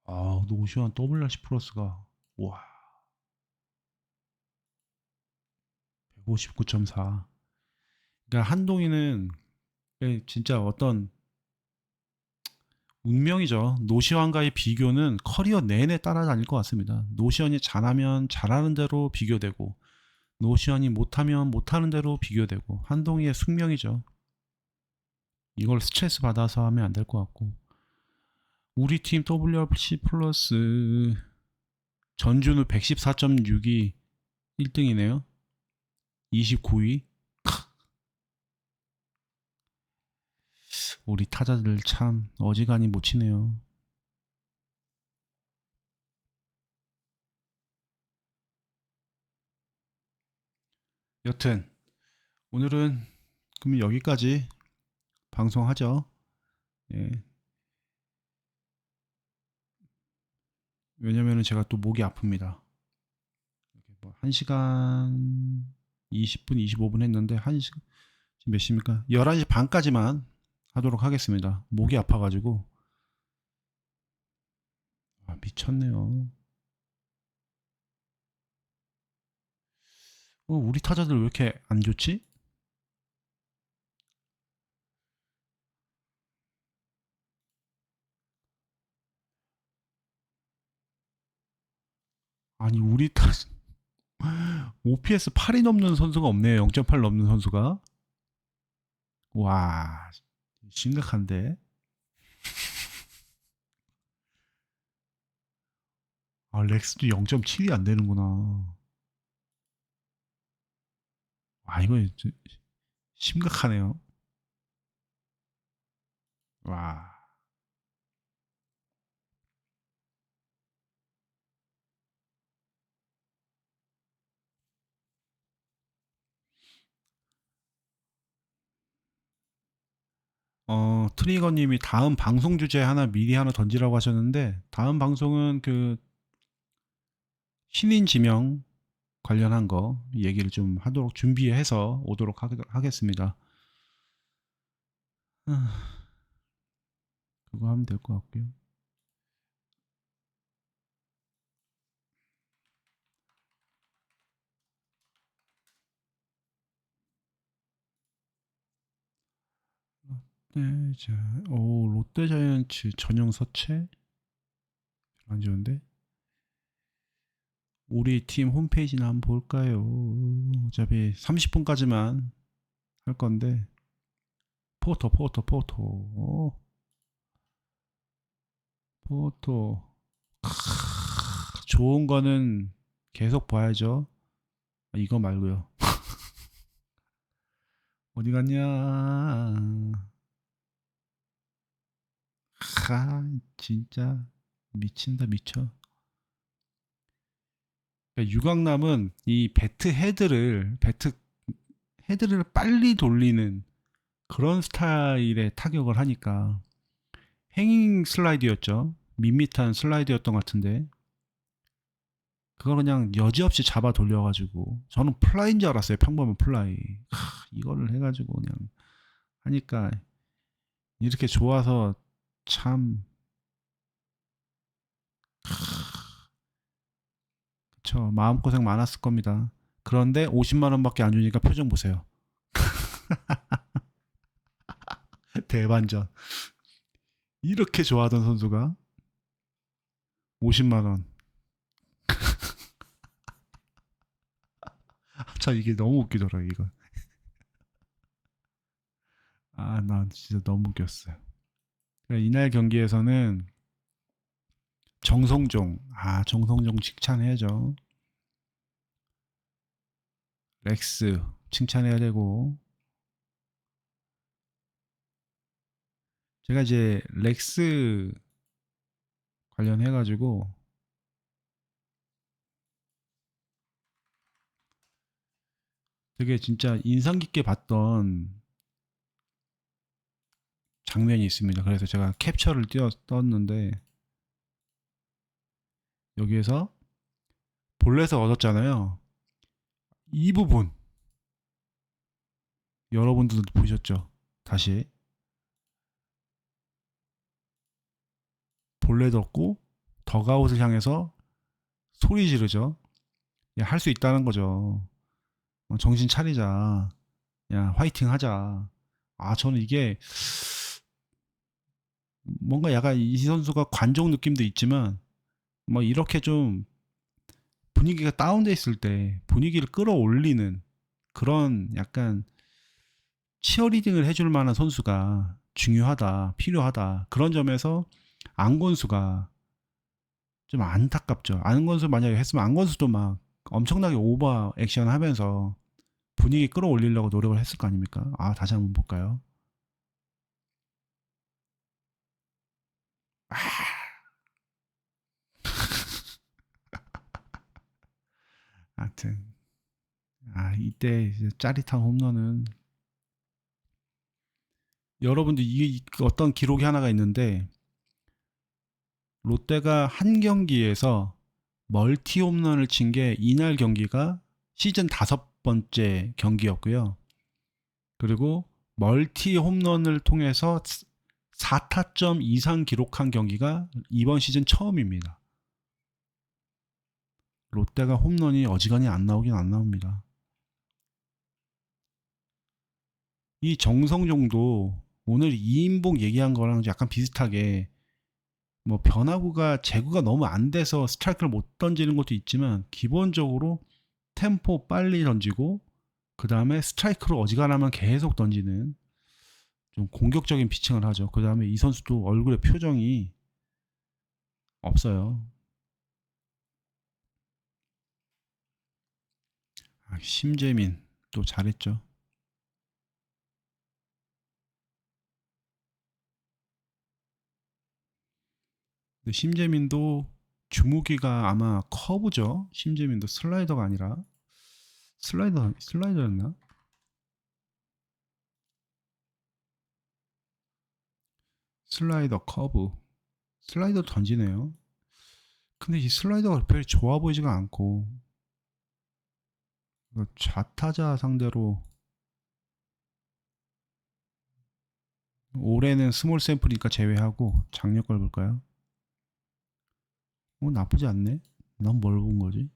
아 노시환 WRC 플러스가 와 159.4. 그러니까 한동희는 진짜 어떤 운명이죠. 노시환과의 비교는 커리어 내내 따라다닐 것 같습니다. 노시환이 잘하면 잘하는 대로 비교되고, 노시환이 못하면 못하는 대로 비교되고, 한동희의 숙명이죠. 이걸 스트레스 받아서 하면 안 될 것 같고. 우리 팀 WRC 플러스 전준우 114.6이 1등이네요. 29위. 우리 타자들 참 어지간히 못 치네요. 여튼 오늘은 그럼 여기까지 방송하죠. 예. 왜냐면은 제가 또 목이 아픕니다. 뭐 1시간 20분, 25분 했는데 지금 몇 시입니까? 11시 반까지만 하도록 하겠습니다. 목이 아파가지고. 미쳤네요. 우리 타자들 왜 이렇게 안 좋지? 아니 우리 타자 OPS 8이 넘는 선수가 없네요. 0.8 넘는 선수가. 와, 심각한데. 렉스도 0.7이 안 되는구나. 이거 심각하네요. 와. 트리거님이 다음 방송 주제 하나 미리 하나 던지라고 하셨는데, 다음 방송은 그 신인 지명 관련한 거 얘기를 좀 하도록 준비해서 오도록 하겠습니다. 그거 하면 될 것 같고요. 롯데자이언츠 전용 서체 안 좋은데. 우리 팀 홈페이지나 한번 볼까요? 어차피 30분까지만 할 건데. 포토. 좋은 거는 계속 봐야죠. 이거 말고요. 어디 갔냐? 진짜 미친다 미쳐. 그러니까 유강남은 이 배트 헤드를 빨리 돌리는 그런 스타일의 타격을 하니까 행잉 슬라이드였죠. 밋밋한 슬라이드였던 것 같은데 그걸 그냥 여지없이 잡아 돌려가지고 저는 플라이인 줄 알았어요. 평범한 플라이. 이거를 해가지고 그냥 하니까 이렇게 좋아서 참 그쵸. 마음고생 많았을 겁니다. 그런데 50만 원밖에 안 주니까 표정 보세요. 대반전. 이렇게 좋아하던 선수가 50만 원. 참 이게 너무 웃기더라 이거. 나 진짜 너무 웃겼어요. 이날 경기에서는 정성종 칭찬해야죠. 렉스 칭찬해야 되고 제가 이제 렉스 관련해가지고 되게 진짜 인상 깊게 봤던 장면이 있습니다. 그래서 제가 캡처를 떴는데 여기에서 볼넷을 얻었잖아요. 이 부분 여러분들도 보셨죠? 다시 볼넷 얻고 덕아웃을 향해서 소리 지르죠. 할 수 있다는 거죠. 정신 차리자. 야 화이팅 하자. 저는 이게 뭔가 약간 이 선수가 관종 느낌도 있지만 뭐 이렇게 좀 분위기가 다운돼 있을 때 분위기를 끌어올리는 그런 약간 치어리딩을 해줄 만한 선수가 중요하다, 필요하다. 그런 점에서 안건수가 좀 안타깝죠. 안건수 만약에 했으면 안건수도 막 엄청나게 오버 액션 하면서 분위기 끌어올리려고 노력을 했을 거 아닙니까? 다시 한번 볼까요? 아, 하여튼 이때 이제 짜릿한 홈런은 여러분들 이게 어떤 기록이 하나가 있는데 롯데가 한 경기에서 멀티 홈런을 친 게 이날 경기가 시즌 5번째 경기였고요. 그리고 멀티 홈런을 통해서 4타점 이상 기록한 경기가 이번 시즌 처음입니다. 롯데가 홈런이 어지간히 안 나오긴 안 나옵니다. 이 정성종도 오늘 이인봉 얘기한 거랑 약간 비슷하게 뭐 변화구가 제구가 너무 안 돼서 스트라이크를 못 던지는 것도 있지만 기본적으로 템포 빨리 던지고 그 다음에 스트라이크로 어지간하면 계속 던지는 좀 공격적인 피칭을 하죠. 그 다음에 이 선수도 얼굴에 표정이 없어요. 심재민 또 잘했죠. 근데 심재민도 주무기가 아마 커브죠. 심재민도 슬라이더가 아니라 슬라이더였나? 슬라이더 커브 슬라이더 던지네요. 근데 이 슬라이더가 별로 좋아 보이지가 않고 좌타자 상대로 올해는 스몰 샘플이니까 제외하고 작년 걸 볼까요? 나쁘지 않네. 난 뭘 본 거지?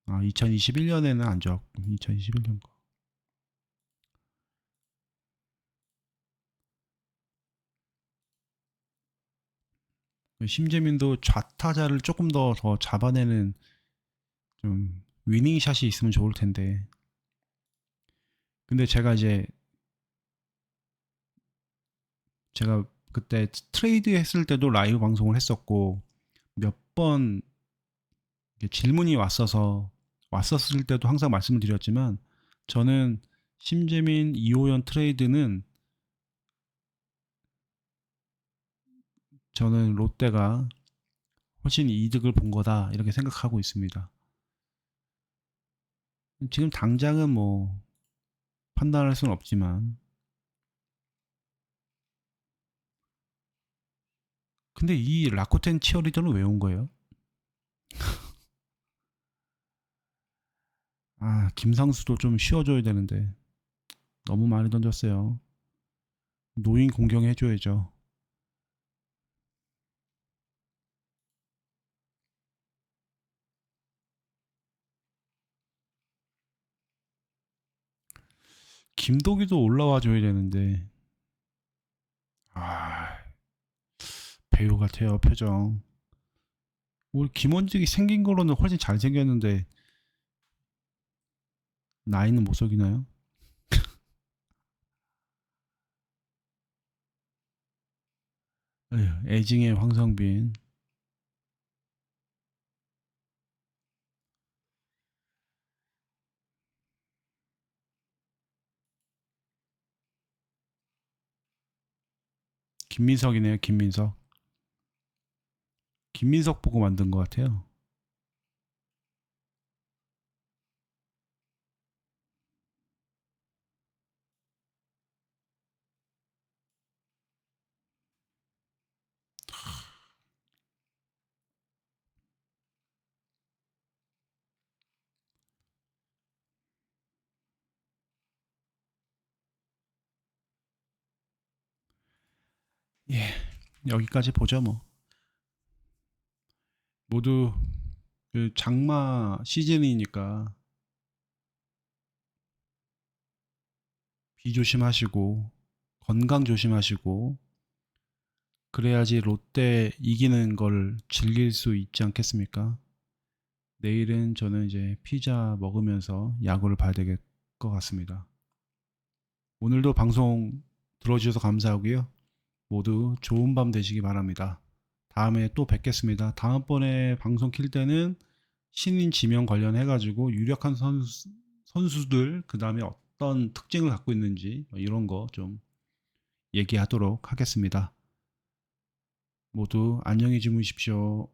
2021년에는 안 좋았고 2021년 거. 심재민도 좌타자를 조금 더 잡아내는 좀 위닝 샷이 있으면 좋을 텐데. 근데 제가 그때 트레이드 했을 때도 라이브 방송을 했었고 몇 번 질문이 왔었을 때도 항상 말씀을 드렸지만 저는 심재민 이호연 트레이드는 저는 롯데가 훨씬 이득을 본 거다 이렇게 생각하고 있습니다. 지금 당장은 뭐 판단할 수는 없지만 근데 이 라코텐 치어리더는 왜 온 거예요? 김상수도 좀 쉬어줘야 되는데 너무 많이 던졌어요. 노인 공경해줘야죠. 김도기도 올라와 줘야 되는데 아 배우 같아요 표정. 우리 김원직이 생긴 거로는 훨씬 잘생겼는데 나이는 못 속이나요? 에휴, 애징의 황성빈, 김민석이네요. 김민석. 김민석 보고 만든 것 같아요. 예, 여기까지 보죠 뭐. 모두 그 장마 시즌이니까 비 조심하시고 건강 조심하시고 그래야지 롯데 이기는 걸 즐길 수 있지 않겠습니까? 내일은 저는 이제 피자 먹으면서 야구를 봐야 될 것 같습니다. 오늘도 방송 들어주셔서 감사하고요. 모두 좋은 밤 되시기 바랍니다. 다음에 또 뵙겠습니다. 다음번에 방송 킬 때는 신인 지명 관련해가지고 유력한 선수들, 그 다음에 어떤 특징을 갖고 있는지 이런 거 좀 얘기하도록 하겠습니다. 모두 안녕히 주무십시오.